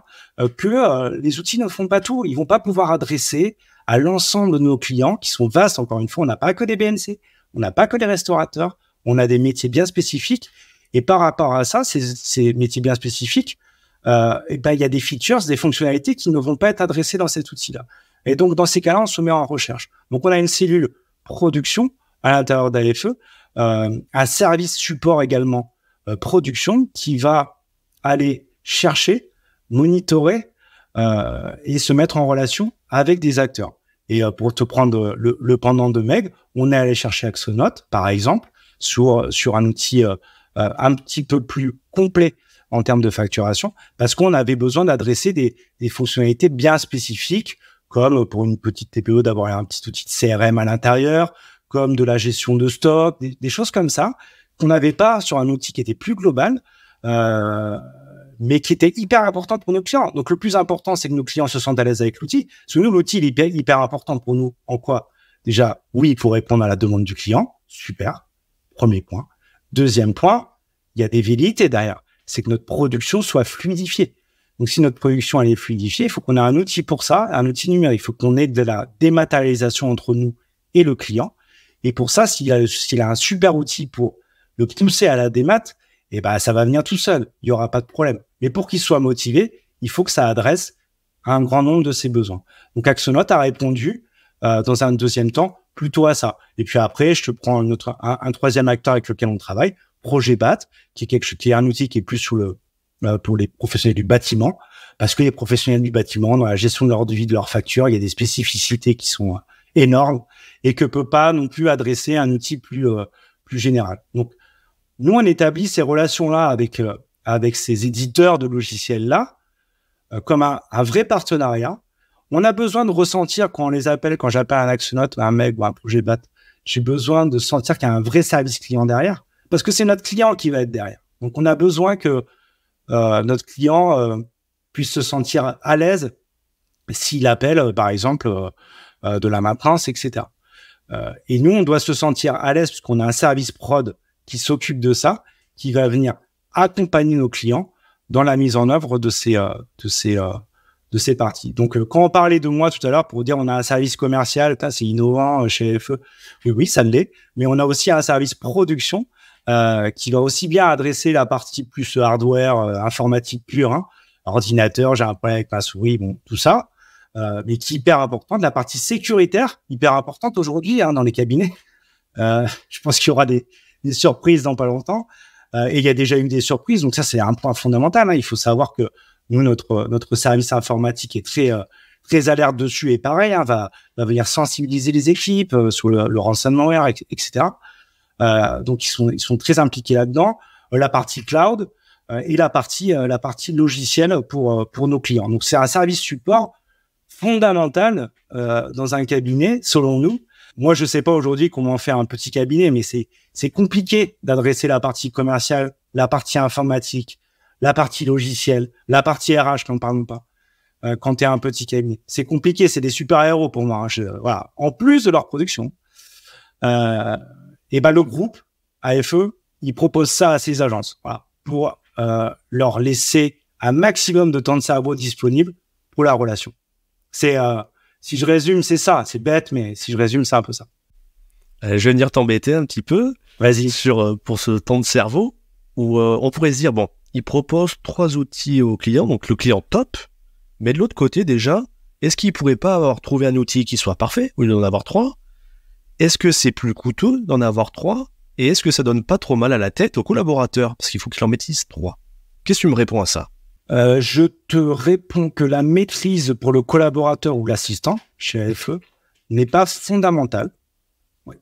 que les outils ne font pas tout. Ils vont pas pouvoir adresser à l'ensemble de nos clients qui sont vastes. Encore une fois, on n'a pas que des BNC, on n'a pas que des restaurateurs, on a des métiers bien spécifiques. Et par rapport à ça, ces métiers bien spécifiques, il y a des features, des fonctionnalités qui ne vont pas être adressées dans cet outil-là. Et donc, dans ces cas-là, on se met en recherche. Donc, on a une cellule production à l'intérieur d'AFE, un service support également production qui va aller chercher, monitorer et se mettre en relation avec des acteurs. Et pour te prendre le pendant de Meg, on est allé chercher Axonote, par exemple, sur un outil un petit peu plus complet en termes de facturation, parce qu'on avait besoin d'adresser des fonctionnalités bien spécifiques, comme pour une petite TPE d'avoir un petit outil de CRM à l'intérieur, comme de la gestion de stock, des choses comme ça, qu'on n'avait pas sur un outil qui était plus global, mais qui était hyper important pour nos clients. Donc, le plus important, c'est que nos clients se sentent à l'aise avec l'outil. Parce que nous, l'outil, il est hyper important pour nous. En quoi? Déjà, oui, il faut répondre à la demande du client. Super. Premier point. Deuxième point, il y a des velléités derrière. C'est que notre production soit fluidifiée. Donc, si notre production, elle est fluidifiée, il faut qu'on ait un outil pour ça, un outil numérique. Il faut qu'on ait de la dématérialisation entre nous et le client. Et pour ça, s'il a un super outil pour le pousser à la démat, ça va venir tout seul. Il n'y aura pas de problème. Mais pour qu'il soit motivé, il faut que ça adresse à un grand nombre de ses besoins. Donc Axonote a répondu dans un deuxième temps plutôt à ça. Et puis après, je te prends un troisième acteur avec lequel on travaille, Projet-BAT, qui est un outil qui est plus pour les professionnels du bâtiment, parce que les professionnels du bâtiment, dans la gestion de leur devis, de leurs factures, il y a des spécificités qui sont énormes et que peut pas non plus adresser un outil plus général. Donc, nous, on établit ces relations-là avec ces éditeurs de logiciels-là comme un vrai partenariat. On a besoin de ressentir quand on les appelle, quand j'appelle un Axonote, un MEG ou un Projet-BAT, j'ai besoin de sentir qu'il y a un vrai service client derrière, parce que c'est notre client qui va être derrière. Donc, on a besoin que notre client puisse se sentir à l'aise s'il appelle, par exemple, de la maintenance, etc. Et nous, on doit se sentir à l'aise puisqu'on a un service prod qui s'occupe de ça, qui va venir accompagner nos clients dans la mise en œuvre de ces parties. Donc, quand on parlait de moi tout à l'heure pour dire on a un service commercial, c'est innovant chez FE, oui, ça l'est, mais on a aussi un service production qui va aussi bien adresser la partie plus hardware, informatique pure, hein, ordinateur, j'ai un problème avec ma souris, bon, tout ça, mais qui est hyper importante, la partie sécuritaire, hyper importante aujourd'hui dans les cabinets. Je pense qu'il y aura des surprises dans pas longtemps, et il y a déjà eu des surprises, donc ça c'est un point fondamental, hein. Il faut savoir que nous, notre service informatique est très alerte dessus, et pareil, hein, va venir sensibiliser les équipes sur le ransomware, etc. Donc ils sont très impliqués là-dedans. La partie cloud et la partie logicielle pour nos clients. Donc c'est un service support fondamental dans un cabinet, selon nous. Moi, je sais pas aujourd'hui comment faire un petit cabinet, mais c'est compliqué d'adresser la partie commerciale, la partie informatique, la partie logicielle, la partie RH, n'en parlons pas. Quand tu es un petit cabinet, c'est compliqué. C'est des super-héros pour moi. Voilà. En plus de leur production. Et le groupe AFE, il propose ça à ses agences, voilà, pour leur laisser un maximum de temps de cerveau disponible pour la relation. C'est si je résume, c'est ça. C'est bête, mais si je résume, c'est un peu ça. Je vais venir t'embêter un petit peu. Vas-y. Pour ce temps de cerveau, où on pourrait se dire, bon, il propose 3 outils au client, donc le client top, mais de l'autre côté déjà, est-ce qu'il pourrait pas avoir trouvé un outil qui soit parfait, au lieu d'en avoir 3? Est-ce que c'est plus coûteux d'en avoir 3? Et est-ce que ça donne pas trop mal à la tête aux collaborateurs? Parce qu'il faut qu'il en maîtrise 3. Qu'est-ce que tu me réponds à ça? Je te réponds que la maîtrise pour le collaborateur ou l'assistant chez AFE n'est pas fondamentale.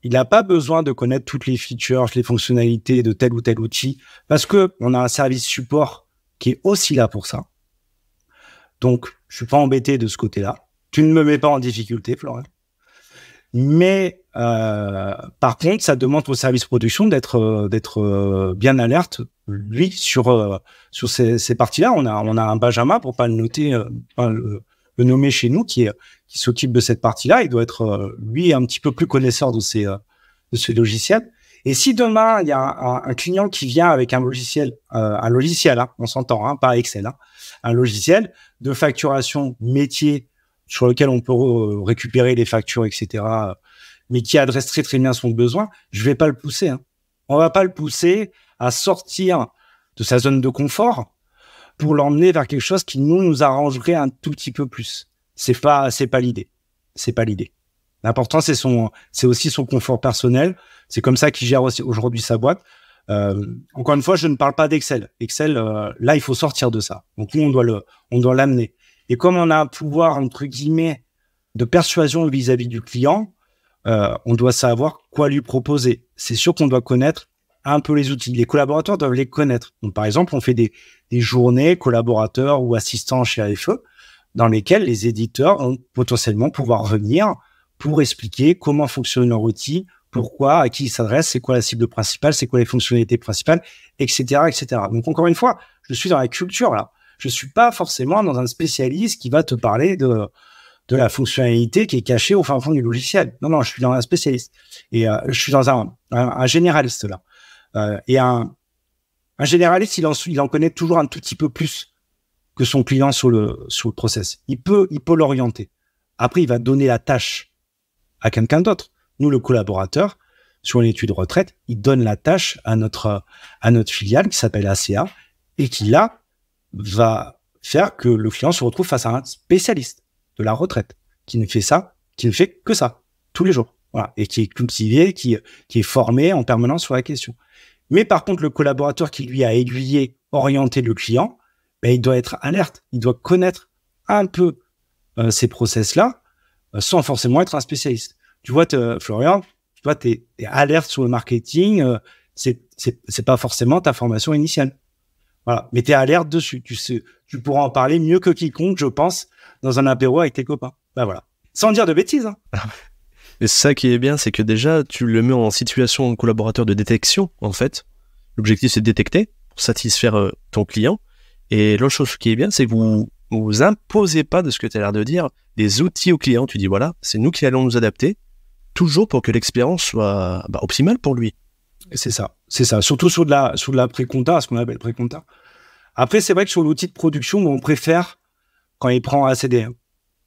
Il n'a pas besoin de connaître toutes les features, les fonctionnalités de tel ou tel outil, parce que on a un service support qui est aussi là pour ça. Donc, je suis pas embêté de ce côté-là. Tu ne me mets pas en difficulté, Florian. Mais par contre, ça demande au service production d'être bien alerte, lui, sur ces parties-là. On a un Benjamin, pour pas le noter, le nommer chez nous, qui s'occupe de cette partie-là. Il doit être lui un petit peu plus connaisseur de ce logiciel. Et si demain il y a un client qui vient avec un logiciel, hein, on s'entend, hein, pas Excel, hein, un logiciel de facturation métier sur lequel on peut récupérer les factures, etc., mais qui adresse très très bien son besoin, je vais pas le pousser. Hein. On va pas le pousser à sortir de sa zone de confort pour l'emmener vers quelque chose qui nous arrangerait un tout petit peu plus. C'est pas l'idée. C'est pas l'idée. L'important, c'est aussi son confort personnel. C'est comme ça qu'il gère aussi aujourd'hui sa boîte. Encore une fois, je ne parle pas d'Excel. Excel, là, il faut sortir de ça. Donc nous, on doit l'amener. Et comme on a un pouvoir, entre guillemets, de persuasion vis-à-vis du client, on doit savoir quoi lui proposer. C'est sûr qu'on doit connaître un peu les outils. Les collaborateurs doivent les connaître. Donc, par exemple, on fait des journées collaborateurs ou assistants chez AFE dans lesquelles les éditeurs vont potentiellement pouvoir venir pour expliquer comment fonctionne leur outil, pourquoi, à qui il s'adresse, c'est quoi la cible principale, c'est quoi les fonctionnalités principales, etc., etc. Donc, encore une fois, je suis dans la culture, là. Je suis pas forcément dans un spécialiste qui va te parler de la fonctionnalité qui est cachée au fin fond du logiciel. Non, je suis dans un spécialiste. Et je suis dans un généraliste, là. Et un généraliste, il en connaît toujours un tout petit peu plus que son client sur le process. Il peut l'orienter. Après, il va donner la tâche à quelqu'un d'autre. Nous, le collaborateur, sur une étude de retraite, il donne la tâche à notre filiale qui s'appelle ACA et qui, là, va faire que le client se retrouve face à un spécialiste de la retraite qui ne fait que ça tous les jours. Voilà, et qui est cultivé, qui est formé en permanence sur la question. Mais par contre, le collaborateur qui lui a aiguillé, orienté le client, il doit être alerte, il doit connaître un peu ces process-là, sans forcément être un spécialiste. Tu vois, Florian, tu es alerte sur le marketing, c'est pas forcément ta formation initiale. Voilà, mais tu es alerte dessus. Tu pourras en parler mieux que quiconque, je pense, dans un apéro avec tes copains. Voilà. Sans dire de bêtises. Hein. Et ça qui est bien, c'est que déjà, tu le mets en situation collaborateur de détection, en fait. L'objectif, c'est de détecter pour satisfaire ton client. Et l'autre chose qui est bien, c'est que vous imposez pas, de ce que tu as l'air de dire, des outils au client. Tu dis, voilà, c'est nous qui allons nous adapter, toujours pour que l'expérience soit optimale pour lui. C'est ça. Surtout sur de la pré-compta, ce qu'on appelle pré-compta. Après, c'est vrai que sur l'outil de production, on préfère quand il prend ACD.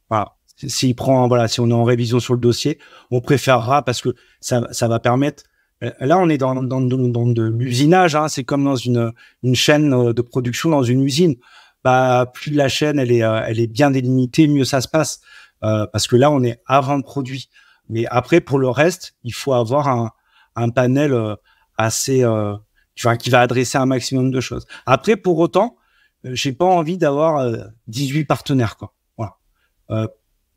Voilà. Si on est en révision sur le dossier, on préférera parce que ça va permettre. Là, on est dans de l'usinage. Hein, c'est comme dans une chaîne de production dans une usine. Plus la chaîne elle est bien délimitée, mieux ça se passe. Parce que là, on est avant le produit. Mais après, pour le reste, il faut avoir un panel assez, qui va adresser un maximum de choses. Après, pour autant, j'ai pas envie d'avoir 18 partenaires, quoi. Voilà.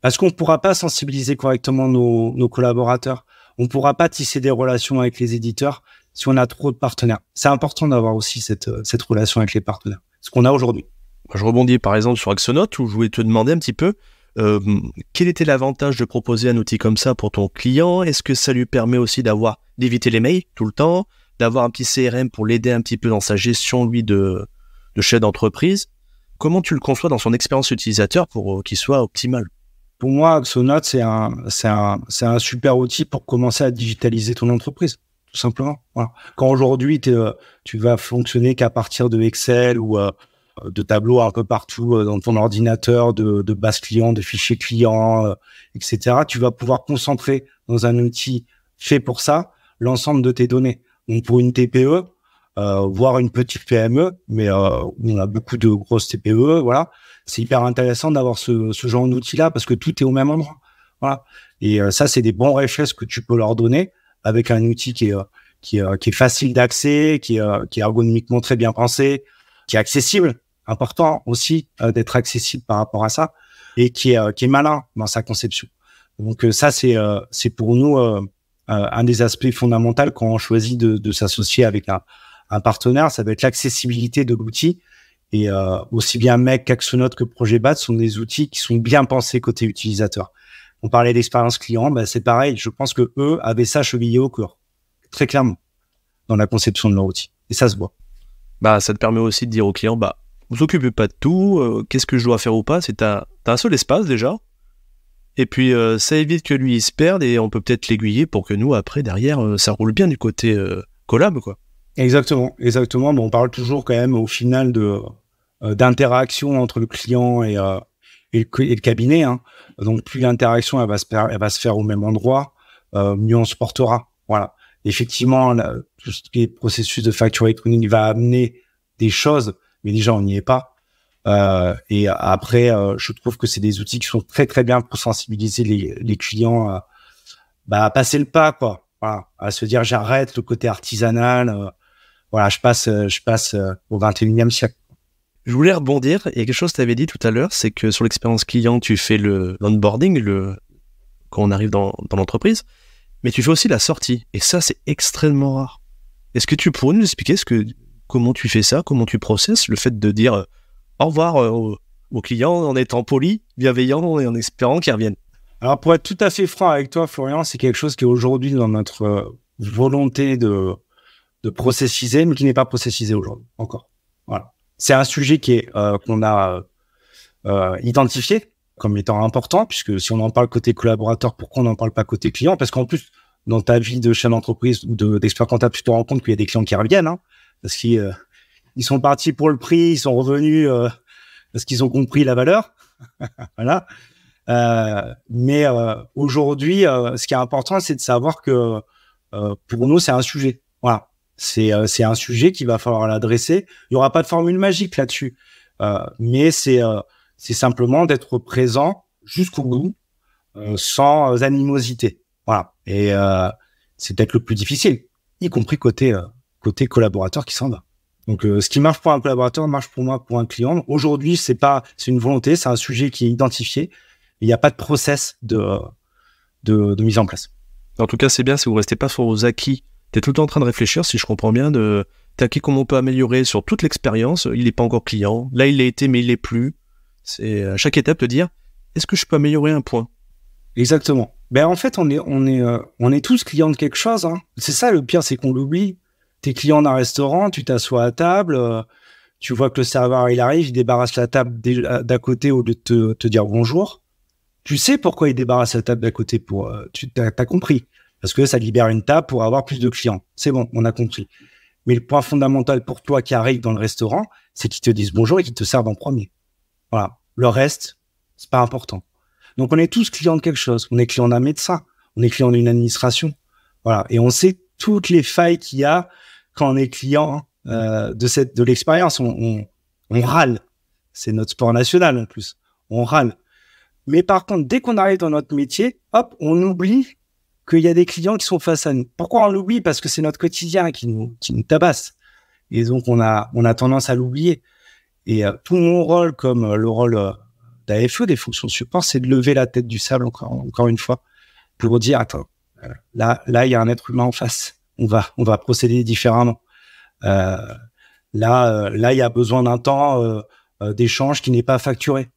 Parce qu'on ne pourra pas sensibiliser correctement nos collaborateurs. On ne pourra pas tisser des relations avec les éditeurs si on a trop de partenaires. C'est important d'avoir aussi cette relation avec les partenaires. Ce qu'on a aujourd'hui. Je rebondis par exemple sur Axonote où je voulais te demander un petit peu quel était l'avantage de proposer un outil comme ça pour ton client? Est-ce que ça lui permet aussi d'éviter les mails tout le temps, d'avoir un petit CRM pour l'aider un petit peu dans sa gestion, lui, de chef d'entreprise? Comment tu le conçois dans son expérience utilisateur pour qu'il soit optimal? Pour moi, Axonote, c'est un super outil pour commencer à digitaliser ton entreprise, tout simplement. Voilà. Quand aujourd'hui, tu vas fonctionner qu'à partir de Excel ou de tableaux un peu partout dans ton ordinateur, de base client, de fichiers clients, etc., tu vas pouvoir concentrer dans un outil fait pour ça l'ensemble de tes données. Donc, pour une TPE, voire une petite PME, mais on a beaucoup de grosses TPE, voilà. C'est hyper intéressant d'avoir ce genre d'outil-là parce que tout est au même endroit. Voilà. Et ça, c'est des bons réflexes que tu peux leur donner avec un outil qui est facile d'accès, qui est ergonomiquement très bien pensé, qui est accessible. Important aussi d'être accessible par rapport à ça et qui est malin dans sa conception. Donc ça, c'est pour nous un des aspects fondamentaux quand on choisit de s'associer avec un partenaire. Ça va être l'accessibilité de l'outil. Et aussi bien MEC qu'Axonote que ProjetBat sont des outils qui sont bien pensés côté utilisateur. On parlait d'expérience client, c'est pareil. Je pense que eux avaient ça chevillé au corps, très clairement, dans la conception de leur outil. Et ça se voit. Ça te permet aussi de dire au client, vous occupez pas de tout, qu'est-ce que je dois faire ou pas? T'as un seul espace déjà. Et puis, ça évite que lui, il se perde et on peut peut-être l'aiguiller pour que nous, après, derrière, ça roule bien du côté collab, quoi. Exactement. On parle toujours quand même au final d'interaction entre le client et le cabinet. Hein. Donc, plus l'interaction elle va se faire au même endroit, mieux on se portera. Voilà. Effectivement, tout ce qui est processus de facture électronique va amener des choses, mais déjà, on n'y est pas. Et après, je trouve que c'est des outils qui sont très, très bien pour sensibiliser les clients à passer le pas, quoi. Voilà. À se dire, j'arrête le côté artisanal. Voilà, je passe au 21e siècle. Je voulais rebondir. Il y a quelque chose que tu avais dit tout à l'heure, c'est que sur l'expérience client, tu fais l'onboarding quand on arrive dans l'entreprise, mais tu fais aussi la sortie. Et ça, c'est extrêmement rare. Est-ce que tu pourrais nous expliquer comment tu fais ça, comment tu processes le fait de dire au revoir aux clients en étant poli, bienveillant et en espérant qu'ils reviennent? Alors, pour être tout à fait franc avec toi, Florian, c'est quelque chose qui est aujourd'hui dans notre volonté de processiser, mais qui n'est pas processisé aujourd'hui encore. Voilà. C'est un sujet qu'on a identifié comme étant important, puisque si on en parle côté collaborateur, pourquoi on n'en parle pas côté client? Parce qu'en plus, dans ta vie de chef d'entreprise ou d'expert comptable, tu te rends compte qu'il y a des clients qui reviennent, hein, parce qu'ils sont partis pour le prix, ils sont revenus parce qu'ils ont compris la valeur. Voilà. Mais aujourd'hui, ce qui est important, c'est de savoir que pour nous, c'est un sujet. Voilà. C'est un sujet qu'il va falloir l'adresser. Il n'y aura pas de formule magique là-dessus. Mais c'est simplement d'être présent jusqu'au bout, sans animosité. Voilà. Et c'est peut-être le plus difficile, y compris côté collaborateur qui s'en va. Donc, ce qui marche pour un collaborateur marche pour moi, pour un client. Aujourd'hui, c'est une volonté, c'est un sujet qui est identifié. Il n'y a pas de process de mise en place. En tout cas, c'est bien si vous restez pas sur vos acquis. Tu es tout le temps en train de réfléchir, si je comprends bien, de t'acquis comment on peut améliorer sur toute l'expérience. Il n'est pas encore client. Là, il l'a été, mais il l'est plus. C'est à chaque étape de dire, est-ce que je peux améliorer un point? Exactement. Ben, en fait, on est tous clients de quelque chose, hein. C'est ça le pire, c'est qu'on l'oublie. T'es client d'un restaurant, tu t'assois à table, tu vois que le serveur, il arrive, il débarrasse la table d'à côté au lieu de te dire bonjour. Tu sais pourquoi il débarrasse la table d'à côté t'as compris. Parce que ça libère une table pour avoir plus de clients. C'est bon, on a compris. Mais le point fondamental pour toi qui arrive dans le restaurant, c'est qu'ils te disent bonjour et qu'ils te servent en premier. Voilà. Le reste, c'est pas important. Donc, on est tous clients de quelque chose. On est client d'un médecin. On est client d'une administration. Voilà. Et on sait toutes les failles qu'il y a quand on est client de l'expérience. On râle. C'est notre sport national en plus. On râle. Mais par contre, dès qu'on arrive dans notre métier, hop, on oublie qu'il y a des clients qui sont face à nous. Pourquoi on l'oublie? Parce que c'est notre quotidien qui nous tabasse. Et donc, on a tendance à l'oublier. Et tout mon rôle, comme le rôle d'AFE, des fonctions de support, c'est de lever la tête du sable encore une fois pour dire, attends, là, il y a un être humain en face. On va procéder différemment. Là, il y a besoin d'un temps d'échange qui n'est pas facturé.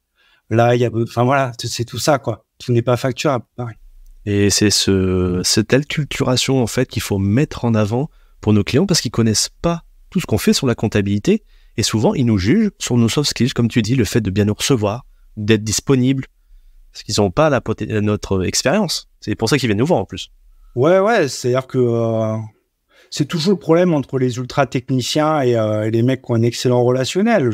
Là, voilà, c'est tout ça, quoi. Tout n'est pas facturable, pareil. Et c'est cette acculturation, en fait, qu'il faut mettre en avant pour nos clients parce qu'ils connaissent pas tout ce qu'on fait sur la comptabilité. Et souvent, ils nous jugent sur nos soft skills, comme tu dis, le fait de bien nous recevoir, d'être disponible, parce qu'ils n'ont pas notre expérience. C'est pour ça qu'ils viennent nous voir, en plus. Ouais, c'est-à-dire que c'est toujours le problème entre les ultra-techniciens et les mecs qui ont un excellent relationnel.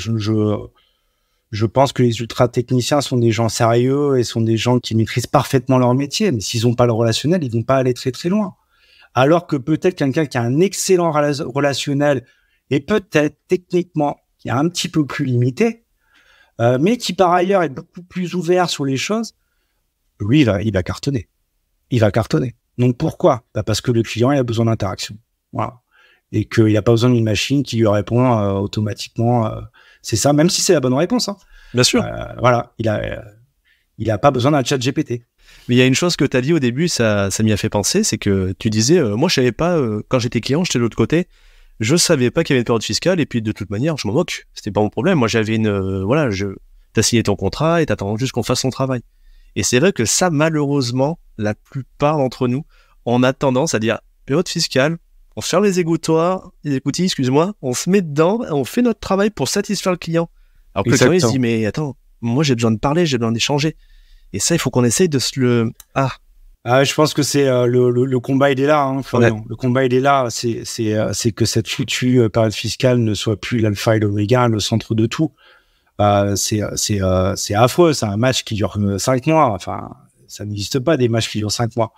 Je pense que les ultra-techniciens sont des gens sérieux et sont des gens qui maîtrisent parfaitement leur métier. Mais s'ils n'ont pas le relationnel, ils ne vont pas aller très, très loin. Alors que peut-être quelqu'un qui a un excellent relationnel et peut-être techniquement qui est un petit peu plus limité, mais qui par ailleurs est beaucoup plus ouvert sur les choses, lui, il va cartonner. Il va cartonner. Donc pourquoi? Parce que le client, il a besoin d'interaction. Voilà. Et qu'il n'a pas besoin d'une machine qui lui répond automatiquement. C'est ça, même si c'est la bonne réponse. Hein. Bien sûr. Voilà, il a pas besoin d'un chat GPT. Mais il y a une chose que tu as dit au début, ça m'y a fait penser, c'est que tu disais, moi je savais pas, quand j'étais client, j'étais de l'autre côté, je savais pas qu'il y avait une période fiscale, et puis de toute manière, je m'en moque, c'était pas mon problème. Moi j'avais t'as signé ton contrat et t'attends juste qu'on fasse son travail. Et c'est vrai que ça, malheureusement, la plupart d'entre nous, on a tendance à dire, période fiscale, on ferme les écoutilles, excuse-moi, on se met dedans, on fait notre travail pour satisfaire le client. Alors que le client, il se dit, mais attends, moi j'ai besoin de parler, j'ai besoin d'échanger. Et ça, il faut qu'on essaye de se le... je pense que c'est le combat, il est là, hein, Florian. Le combat, il est là. C'est que cette foutue période fiscale ne soit plus l'alpha et l'oméga, le centre de tout. C'est affreux. C'est un match qui dure 5 mois. Enfin, ça n'existe pas des matchs qui durent 5 mois.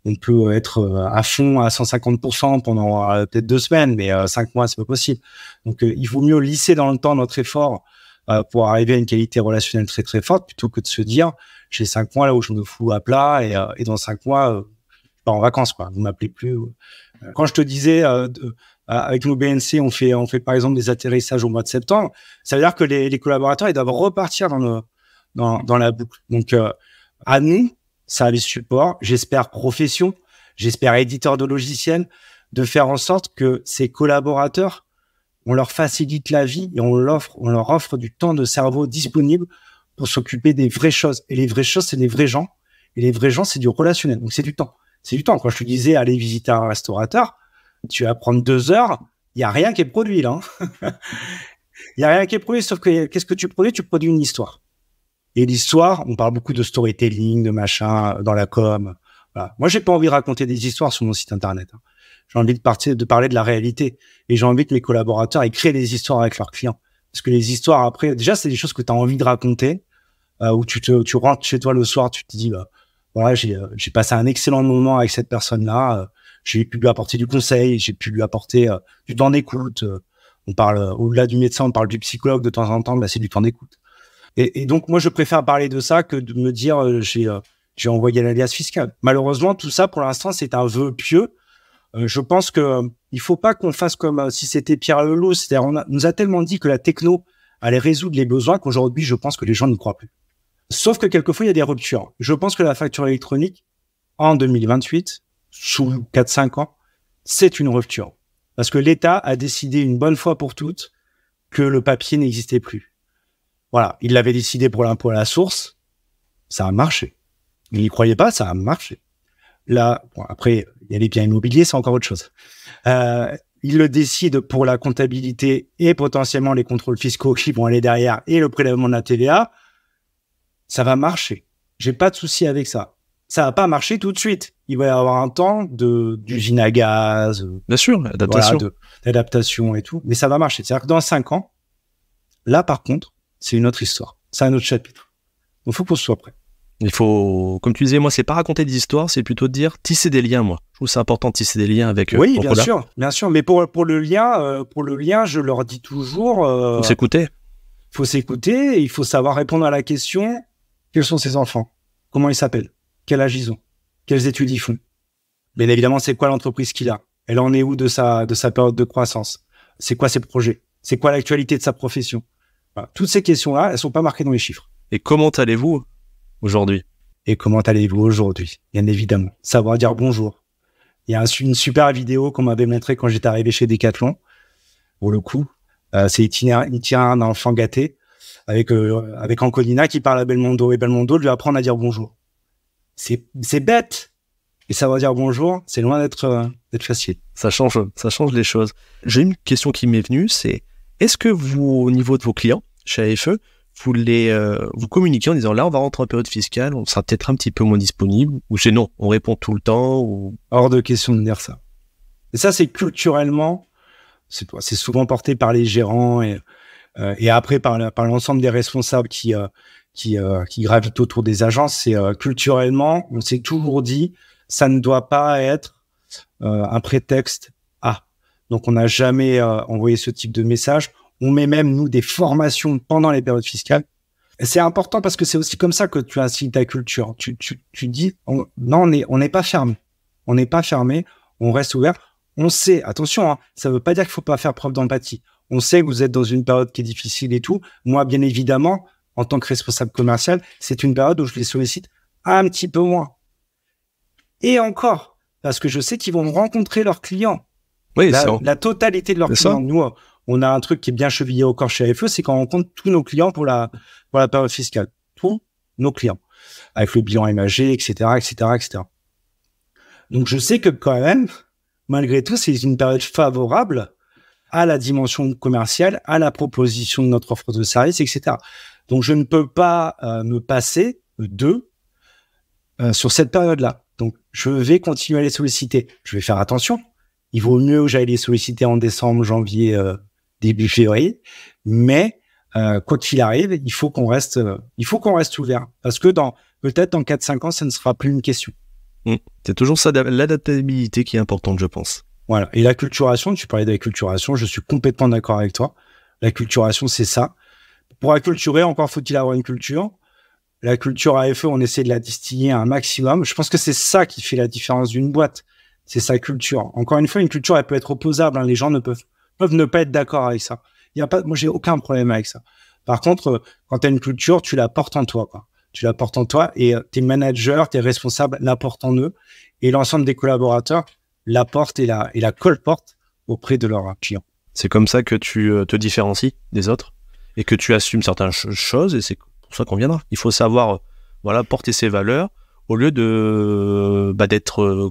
On peut être à fond à 150% pendant peut-être 2 semaines, mais 5 mois, c'est pas possible. Donc, il vaut mieux lisser dans le temps notre effort pour arriver à une qualité relationnelle très, très forte plutôt que de se dire j'ai 5 mois là où je me fous à plat et dans 5 mois, je pars en vacances, quoi. Vous m'appelez plus. Quand je te disais, avec nos BNC, on fait par exemple des atterrissages au mois de septembre, ça veut dire que les collaborateurs, ils doivent repartir dans la boucle. Donc, à nous, service support, j'espère profession, j'espère éditeur de logiciels, de faire en sorte que ces collaborateurs, on leur facilite la vie et on leur offre du temps de cerveau disponible pour s'occuper des vraies choses. Et les vraies choses, c'est des vrais gens. Et les vrais gens, c'est du relationnel. Donc, c'est du temps. C'est du temps. Quand je te disais, aller visiter un restaurateur, tu vas prendre 2 heures. Il n'y a rien qui est produit, là. Il n'y a rien qui est produit, sauf que qu'est-ce que tu produis? Tu produis une histoire. Et l'histoire, on parle beaucoup de storytelling, de machin, dans la com. Voilà. Moi, j'ai pas envie de raconter des histoires sur mon site internet. Hein. J'ai envie de parler de la réalité. Et j'ai envie que mes collaborateurs aient créé des histoires avec leurs clients. Parce que les histoires, après, déjà, c'est des choses que tu as envie de raconter, où tu rentres chez toi le soir, tu te dis, voilà, j'ai passé un excellent moment avec cette personne-là, j'ai pu lui apporter du conseil, j'ai pu lui apporter du temps d'écoute. On parle, au-delà du médecin, on parle du psychologue de temps en temps, c'est du temps d'écoute. Et donc, moi, je préfère parler de ça que de me dire j'ai envoyé l'alias fiscal. Malheureusement, tout ça, pour l'instant, c'est un vœu pieux. Je pense qu'il ne faut pas qu'on fasse comme si c'était Pierre Leloup. C'est-à-dire, on nous a tellement dit que la techno allait résoudre les besoins qu'aujourd'hui, je pense que les gens n'y croient plus. Sauf que quelquefois, il y a des ruptures. Je pense que la facture électronique, en 2028, sous 4-5 ans, c'est une rupture. Parce que l'État a décidé une bonne fois pour toutes que le papier n'existait plus. Voilà, il l'avait décidé pour l'impôt à la source, ça a marché. Il n'y croyait pas, ça a marché. Là, bon, après, il y a les biens immobiliers, c'est encore autre chose. Il le décide pour la comptabilité et potentiellement les contrôles fiscaux qui vont aller derrière et le prélèvement de la TVA. Ça va marcher. J'ai pas de souci avec ça. Ça va pas marcher tout de suite. Il va y avoir un temps d'usine à gaz. Bien sûr, adaptation. Voilà, d'adaptation et tout. Mais ça va marcher. C'est-à-dire que dans 5 ans, là, par contre, c'est une autre histoire. C'est un autre chapitre. Donc, il faut qu'on soit prêt. Il faut, comme tu disais, moi, c'est pas raconter des histoires, c'est plutôt de dire tisser des liens, moi. Je trouve que c'est important de tisser des liens avec oui, bien sûr. Mais pour le lien, je leur dis toujours... faut s'écouter. Il faut s'écouter et il faut savoir répondre à la question, quels sont ses enfants? Comment ils s'appellent? Quel âge ils ont? Quelles études ils font? Bien évidemment, c'est quoi l'entreprise qu'il a? Elle en est où de sa période de croissance? C'est quoi ses projets? C'est quoi l'actualité de sa profession? Voilà. Toutes ces questions-là, elles ne sont pas marquées dans les chiffres. Et comment allez-vous aujourd'hui? Et comment allez-vous aujourd'hui? Bien évidemment. Savoir dire bonjour. Il y a une super vidéo qu'on m'avait montrée quand j'étais arrivé chez Decathlon. Pour le coup, c'est Itinéraire d'un enfant gâté avec Anconina qui parle à Belmondo. Et Belmondo lui apprend à dire bonjour. C'est bête. Et savoir dire bonjour, c'est loin d'être facile. Ça change les choses. J'ai une question qui m'est venue, c'est est-ce que vous, au niveau de vos clients, chez AFE, vous communiquez en disant là, on va rentrer en période fiscale, on sera peut-être un petit peu moins disponible, ou c'est non, on répond tout le temps ou... Hors de question de dire ça. Et ça, c'est culturellement, c'est souvent porté par les gérants et après par l'ensemble des responsables qui gravitent autour des agences. C'est culturellement, on s'est toujours dit, ça ne doit pas être un prétexte à. Donc, on n'a jamais envoyé ce type de message. On met même, nous, des formations pendant les périodes fiscales. Et c'est important parce que c'est aussi comme ça que tu insignes ta culture. Tu dis, non, on n'est pas fermé. On n'est pas fermé, on reste ouvert. On sait, attention, ça ne veut pas dire qu'il ne faut pas faire preuve d'empathie. On sait que vous êtes dans une période qui est difficile et tout. Moi, bien évidemment, en tant que responsable commercial, c'est une période où je les sollicite un petit peu moins. Et encore, parce que je sais qu'ils vont rencontrer leurs clients. Oui, la totalité de leurs clients. Nous, on a un truc qui est bien chevillé au corps chez AFE, c'est qu'on rencontre tous nos clients pour la période fiscale. Tous nos clients. Avec le bilan MAG, etc., etc., etc. Donc, je sais que quand même, malgré tout, c'est une période favorable à la dimension commerciale, à la proposition de notre offre de service, etc. Donc, je ne peux pas me passer sur cette période-là. Donc, je vais continuer à les solliciter. Je vais faire attention. Il vaut mieux que j'aille les solliciter en décembre, janvier, début février. Mais quoi qu'il arrive, il faut qu'on reste ouvert. Parce que peut-être dans 4-5 ans, ça ne sera plus une question. C'est toujours ça, l'adaptabilité qui est importante, je pense. Voilà. Et l'acculturation, tu parlais de l'acculturation, je suis complètement d'accord avec toi. L'acculturation, c'est ça. Pour acculturer, encore faut-il avoir une culture. La culture AFE, on essaie de la distiller à un maximum. Je pense que c'est ça qui fait la différence d'une boîte. C'est sa culture. Encore une fois, une culture, elle peut être opposable. Les gens peuvent ne pas être d'accord avec ça. Moi, j'ai aucun problème avec ça. Par contre, quand tu as une culture, tu la portes en toi, quoi. Tu la portes en toi et tes managers, tes responsables la portent en eux et l'ensemble des collaborateurs la portent et la colportent auprès de leurs clients. C'est comme ça que tu te différencies des autres et que tu assumes certaines choses et c'est pour ça qu'on viendra. Il faut savoir porter ses valeurs au lieu d'être,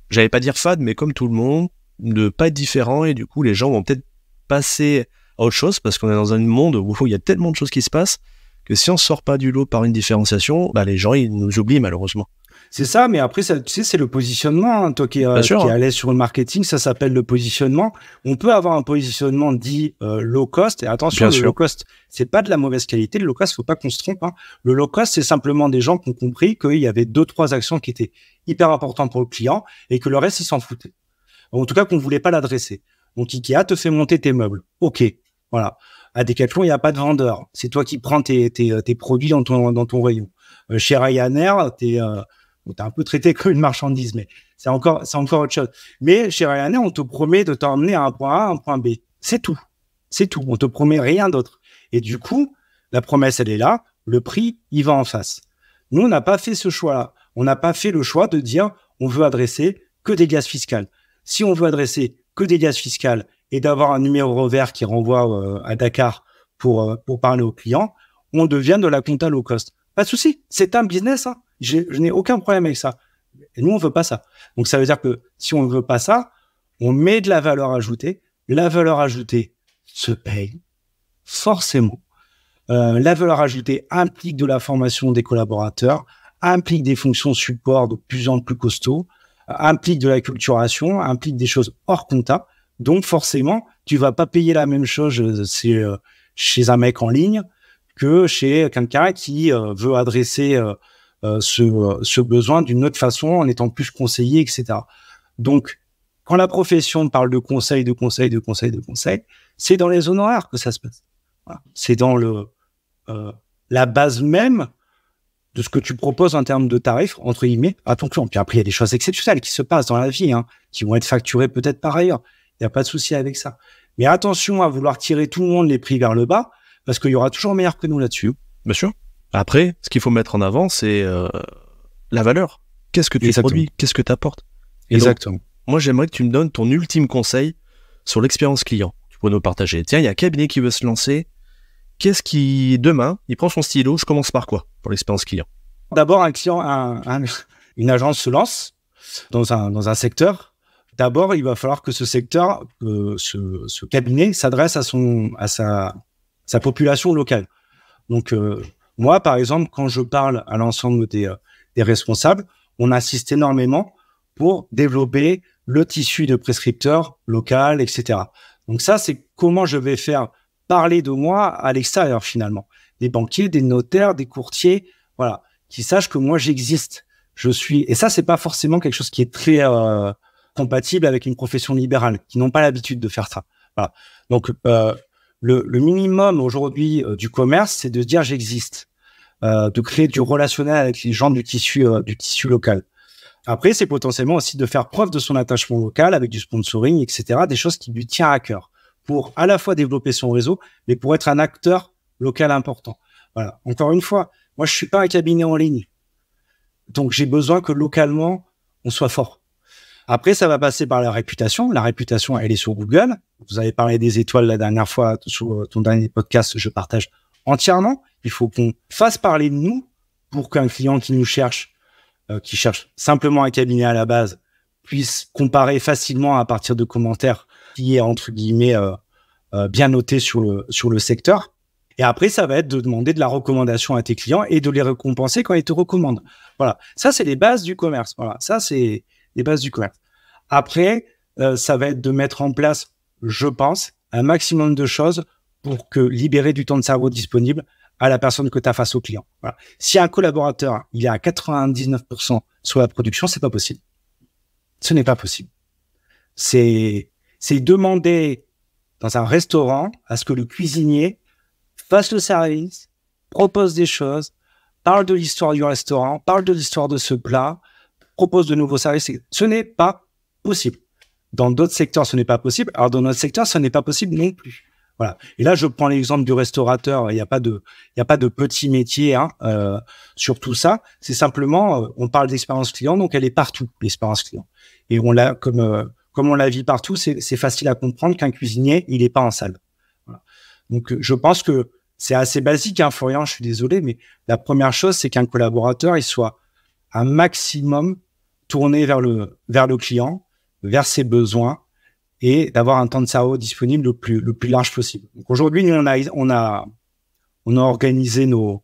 j'allais pas dire fade, mais comme tout le monde, de pas être différent et du coup les gens vont peut-être passer à autre chose parce qu'on est dans un monde où il y a tellement de choses qui se passent que si on sort pas du lot par une différenciation, les gens ils nous oublient malheureusement. C'est ça, mais après, ça, tu sais, c'est le positionnement. Hein. Toi qui es à l'aise sur le marketing, ça s'appelle le positionnement. On peut avoir un positionnement dit low cost. Et attention, low cost, c'est pas de la mauvaise qualité. Le low cost, faut pas qu'on se trompe. Hein. Le low cost, c'est simplement des gens qui ont compris qu'il y avait 2-3 actions qui étaient hyper importantes pour le client et que le reste, ils s'en foutaient. En tout cas, qu'on voulait pas l'adresser. Donc, Ikea te fait monter tes meubles. OK. Voilà. À Decathlon, il n'y a pas de vendeur. C'est toi qui prends tes produits dans ton rayon. Chez Ryanair, t'es un peu traité comme une marchandise, mais c'est encore autre chose. Mais chez Ryanair, on te promet de t'emmener à un point A, à un point B. C'est tout. C'est tout. On te promet rien d'autre. Et du coup, la promesse, elle est là. Le prix, il va en face. Nous, on n'a pas fait ce choix-là. On n'a pas fait le choix de dire on veut adresser que des liasses fiscales. Si on veut adresser que des liasses fiscales et d'avoir un numéro vert qui renvoie à Dakar pour parler aux clients, on devient de la compta low cost. Pas de souci, c'est un business. Hein. Je n'ai aucun problème avec ça. Et nous, on veut pas ça. Donc, ça veut dire que si on ne veut pas ça, on met de la valeur ajoutée. La valeur ajoutée se paye forcément. La valeur ajoutée implique de la formation des collaborateurs, implique des fonctions support de plus en plus costauds, implique de la culturation, implique des choses hors compta. Donc, forcément, tu vas pas payer la même chose chez un mec en ligne que chez quelqu'un qui veut adresser ce besoin d'une autre façon en étant plus conseillé, etc. Donc, quand la profession parle de conseil, c'est dans les honoraires que ça se passe. Voilà. C'est dans la base même de ce que tu proposes en termes de tarifs, entre guillemets, à ton client. Puis après, il y a des choses exceptionnelles qui se passent dans la vie, hein, qui vont être facturées peut-être par ailleurs. Il n'y a pas de souci avec ça. Mais attention à vouloir tirer tout le monde les prix vers le bas, parce qu'il y aura toujours meilleur que nous là-dessus. Bien sûr. Après, ce qu'il faut mettre en avant, c'est la valeur. Qu'est-ce que tu produis? Qu'est-ce que tu apportes? Exactement. Donc, moi, j'aimerais que tu me donnes ton ultime conseil sur l'expérience client. Tu pourrais nous partager. Tiens, il y a un cabinet qui veut se lancer. Qu'est-ce qui, demain, il prend son stylo, je commence par quoi pour l'expérience client? D'abord, un client, une agence se lance dans un secteur. D'abord, il va falloir que ce secteur, ce cabinet s'adresse à sa population locale. Donc, moi, par exemple, quand je parle à l'ensemble des responsables, on insiste énormément pour développer le tissu de prescripteurs local, etc. Donc ça, c'est comment je vais faire parler de moi à l'extérieur, finalement. Des banquiers, des notaires, des courtiers, voilà, qui sachent que moi, j'existe. Et ça, c'est pas forcément quelque chose qui est très compatible avec une profession libérale, qui n'ont pas l'habitude de faire ça. Voilà. Donc, le minimum aujourd'hui du commerce, c'est de dire j'existe, de créer du relationnel avec les gens du tissu local. Après, c'est potentiellement aussi de faire preuve de son attachement local avec du sponsoring, etc., des choses qui lui tiennent à cœur pour à la fois développer son réseau, mais pour être un acteur local important. Voilà. Encore une fois, moi, je suis pas un cabinet en ligne, donc j'ai besoin que localement on soit fort. Après, ça va passer par la réputation. La réputation, elle est sur Google. Vous avez parlé des étoiles la dernière fois sur ton dernier podcast. Je partage entièrement. Il faut qu'on fasse parler de nous pour qu'un client qui nous cherche, qui cherche simplement un cabinet à la base, puisse comparer facilement à partir de commentaires qui est, entre guillemets, bien noté sur le secteur. Et après, ça va être de demander de la recommandation à tes clients et de les récompenser quand ils te recommandent. Voilà. Ça, c'est les bases du commerce. Voilà. Ça, c'est les bases du commerce. Après, ça va être de mettre en place, je pense, un maximum de choses pour libérer du temps de cerveau disponible à la personne que tu as face au client. Voilà. Si un collaborateur, il est à 99% sur la production, c'est pas possible. Ce n'est pas possible. C'est demander dans un restaurant à ce que le cuisinier fasse le service, propose des choses, parle de l'histoire du restaurant, parle de l'histoire de ce plat, propose de nouveaux services. Ce n'est pas possible. Dans d'autres secteurs, ce n'est pas possible. Alors, dans notre secteur, ce n'est pas possible non plus. Voilà. Et là, je prends l'exemple du restaurateur. Il n'y a pas de petit métier sur tout ça. C'est simplement, on parle d'expérience client, donc elle est partout, l'expérience client. Et on l'a comme on la vit partout, c'est facile à comprendre qu'un cuisinier, il n'est pas en salle. Voilà. Donc, je pense que c'est assez basique, hein, Florian. Je suis désolé, mais la première chose, c'est qu'un collaborateur, il soit un maximum tourné vers le client, vers ses besoins, et d'avoir un temps de cerveau disponible le plus large possible. Donc aujourd'hui, nous, on a organisé nos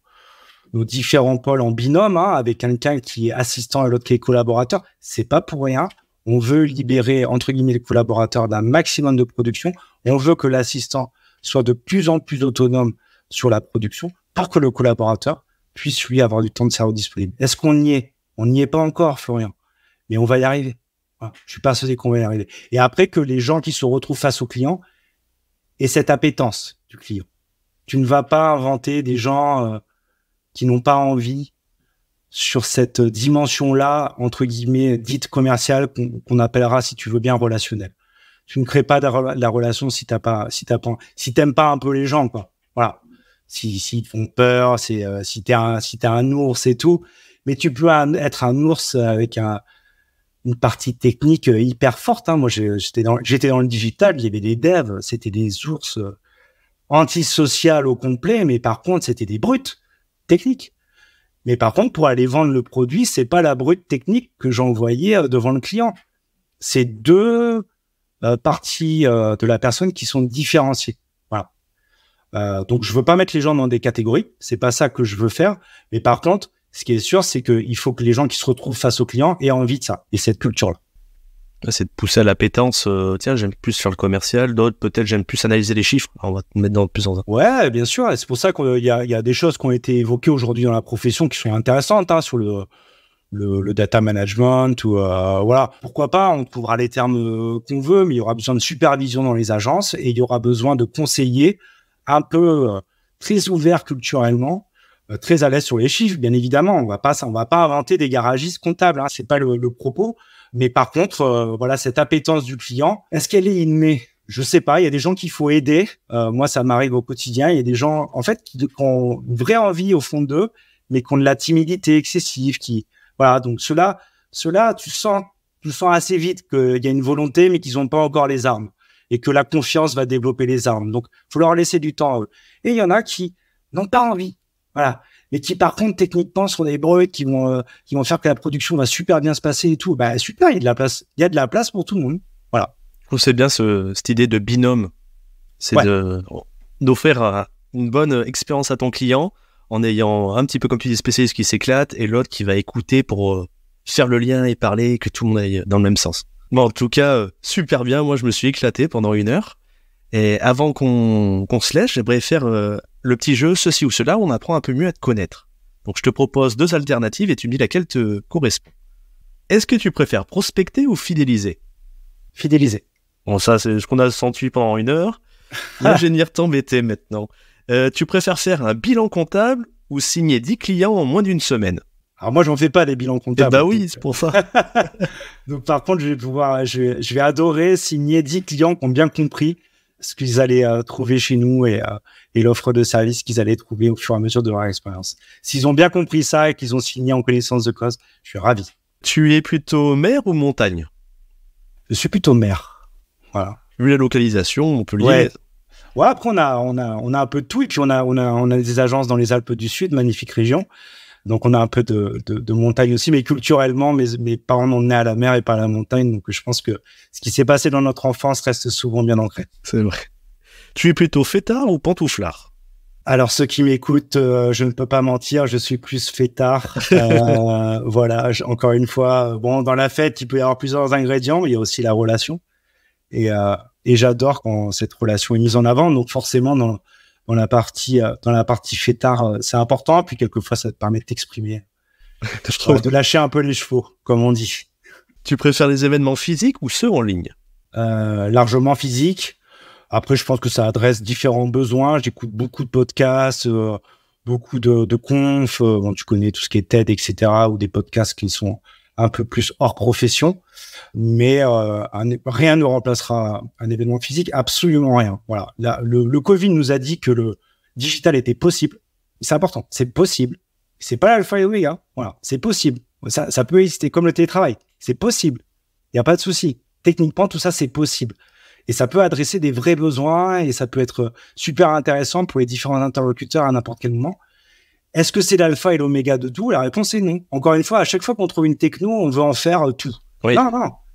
différents pôles en binôme, hein, avec quelqu'un qui est assistant et l'autre qui est collaborateur. C'est pas pour rien. On veut libérer, entre guillemets, les collaborateurs d'un maximum de production. On veut que l'assistant soit de plus en plus autonome sur la production pour que le collaborateur puisse, lui, avoir du temps de cerveau disponible. Est-ce qu'on y est? On n'y est pas encore, Florian. Mais on va y arriver. Voilà. Je suis persuadé qu'on va y arriver. Et après, que les gens qui se retrouvent face au client aient cette appétence du client. Tu ne vas pas inventer des gens qui n'ont pas envie sur cette dimension-là, entre guillemets, dite commerciale, qu'on appellera, si tu veux bien, relationnelle. Tu ne crées pas la relation si t'aimes pas un peu les gens, quoi. Voilà. S'ils te font peur, si t'es un ours et tout. Mais tu peux être un ours avec une partie technique hyper forte, hein. Moi, j'étais dans le digital, il y avait des devs, c'était des ours antisocial au complet, mais par contre, c'était des brutes techniques. Mais par contre, pour aller vendre le produit, c'est pas la brute technique que j'envoyais devant le client. C'est deux parties de la personne qui sont différenciées. Voilà. Donc, je veux pas mettre les gens dans des catégories. C'est pas ça que je veux faire. Mais par contre, ce qui est sûr, c'est qu'il faut que les gens qui se retrouvent face au client aient envie de ça et cette culture-là. C'est de pousser à l'appétence. Tiens, j'aime plus faire le commercial. D'autres, peut-être, j'aime plus analyser les chiffres. On va te mettre dans plus en ça. Ouais, bien sûr. Et c'est pour ça qu'il y a des choses qui ont été évoquées aujourd'hui dans la profession qui sont intéressantes, hein, sur le data management ou voilà. Pourquoi pas, on trouvera les termes qu'on veut, mais il y aura besoin de supervision dans les agences et il y aura besoin de conseillers un peu très ouverts culturellement, très à l'aise sur les chiffres, bien évidemment. On va pas inventer des garagistes comptables, hein, c'est pas le propos. Mais par contre, voilà, cette appétence du client, est-ce qu'elle est innée? Je sais pas. Il y a des gens qu'il faut aider. Moi, ça m'arrive au quotidien. Il y a des gens, en fait, qui ont une vraie envie au fond d'eux, mais qui ont de la timidité excessive. Voilà. Donc ceux-là, tu sens assez vite qu'il y a une volonté, mais qu'ils n'ont pas encore les armes et que la confiance va développer les armes. Donc, faut leur laisser du temps à eux. Et il y en a qui n'ont pas envie. Voilà. Mais qui, par contre, techniquement, sont des brutes qui vont faire que la production va super bien se passer et tout. Bah, super, il y a de la place. Il y a de la place pour tout le monde. Voilà. Je trouve que c'est bien cette idée de binôme. C'est d'offrir une bonne expérience à ton client en ayant un petit peu, comme tu dis, spécialiste qui s'éclate et l'autre qui va écouter pour faire le lien et parler, que tout le monde aille dans le même sens. Bon, en tout cas, super bien. Moi, je me suis éclaté pendant 1 heure. Et avant qu'on se laisse, j'aimerais faire le petit jeu ceci ou cela où on apprend un peu mieux à te connaître. Donc, je te propose 2 alternatives et tu me dis laquelle te correspond. Est-ce que tu préfères prospecter ou fidéliser? Fidéliser. Bon, ça, c'est ce qu'on a senti pendant 1 heure. Là, je vais venir t'embêter maintenant. Tu préfères faire un bilan comptable ou signer 10 clients en moins d'1 semaine? Alors moi, j'en fais pas des bilans comptables. Bah oui, c'est pour ça. Donc par contre, je vais adorer signer 10 clients qui ont bien compris ce qu'ils allaient trouver chez nous et l'offre de service qu'ils allaient trouver au fur et à mesure de leur expérience. S'ils ont bien compris ça et qu'ils ont signé en connaissance de cause, je suis ravi. Tu es plutôt mer ou montagne? Je suis plutôt mer. Voilà. Vu la localisation, Montpellier. Ouais. Ouais, après, on a un peu de tout. Et puis, on a des agences dans les Alpes du Sud, magnifique région. Donc, on a un peu de montagne aussi. Mais culturellement, mes parents m'ont né à la mer et pas à la montagne. Donc, je pense que ce qui s'est passé dans notre enfance reste souvent bien ancré. C'est vrai. Tu es plutôt fêtard ou pantouflard? Alors, ceux qui m'écoutent, je ne peux pas mentir, je suis plus fêtard. Voilà, encore une fois, bon, dans la fête, il peut y avoir plusieurs ingrédients, mais il y a aussi la relation. Et j'adore quand cette relation est mise en avant. Donc, forcément, dans la partie fêtard, c'est important. Puis, quelquefois, ça te permet de t'exprimer, de lâcher un peu les chevaux, comme on dit. Tu préfères les événements physiques ou ceux en ligne? Largement physique. Après, je pense que ça adresse différents besoins. J'écoute beaucoup de podcasts, beaucoup de confs. Bon, tu connais tout ce qui est TED, etc., ou des podcasts qui sont un peu plus hors profession. Mais rien ne remplacera un événement physique, absolument rien. Voilà. Là, le Covid nous a dit que le digital était possible. C'est important, c'est possible. C'est pas l'alpha et l'oméga. Voilà, c'est possible. Ça peut exister, comme le télétravail. C'est possible. Il n'y a pas de souci. Techniquement, tout ça, c'est possible. Et ça peut adresser des vrais besoins et ça peut être super intéressant pour les différents interlocuteurs à n'importe quel moment. Est-ce que c'est l'alpha et l'oméga de tout? La réponse est non. Encore une fois, à chaque fois qu'on trouve une techno, on veut en faire tout. Oui. Non.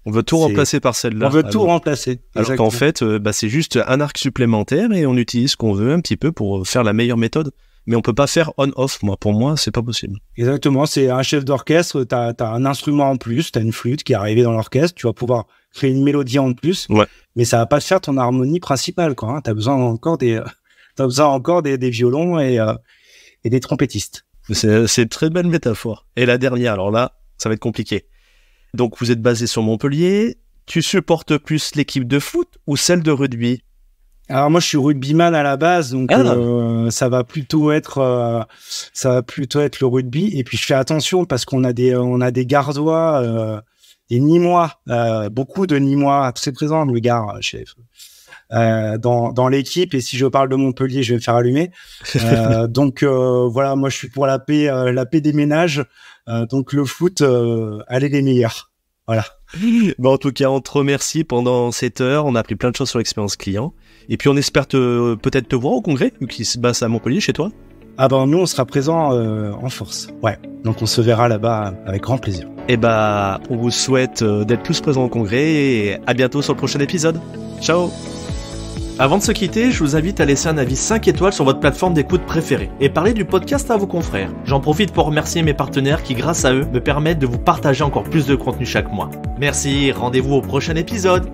On veut tout remplacer par celle-là. On veut tout remplacer. Alors qu'en fait, c'est juste un arc supplémentaire et on utilise ce qu'on veut un petit peu pour faire la meilleure méthode. Mais on peut pas faire on-off. Pour moi, c'est pas possible. Exactement. C'est un chef d'orchestre. T'as un instrument en plus. T'as une flûte qui est arrivée dans l'orchestre. Tu vas pouvoir créer une mélodie en plus. Ouais. Mais ça va pas faire ton harmonie principale, quoi. Hein. T'as besoin encore des violons et des trompettistes. C'est une très belle métaphore. Et la dernière, alors là, ça va être compliqué. Donc vous êtes basé sur Montpellier. Tu supportes plus l'équipe de foot ou celle de rugby? Alors moi je suis rugbyman à la base, donc ça va plutôt être le rugby. Et puis je fais attention parce qu'on a des Gardois, des Nîmois, beaucoup de Nîmois très présents, le gars chez dans l'équipe. Et si je parle de Montpellier, je vais me faire allumer. Donc voilà, moi je suis pour la paix des ménages. Donc le foot, allez les meilleurs. Voilà. Bon, en tout cas, on te remercie pendant cette heure. On a appris plein de choses sur l'expérience client. Et puis, on espère peut-être te voir au congrès, vu qu'il se passe à Montpellier, chez toi. Ah ben, nous, on sera présents en force. Ouais. Donc, on se verra là-bas avec grand plaisir. Et bah, on vous souhaite d'être plus présents au congrès et à bientôt sur le prochain épisode. Ciao! Avant de se quitter, je vous invite à laisser un avis 5 étoiles sur votre plateforme d'écoute préférée et parler du podcast à vos confrères. J'en profite pour remercier mes partenaires qui, grâce à eux, me permettent de vous partager encore plus de contenu chaque mois. Merci, rendez-vous au prochain épisode.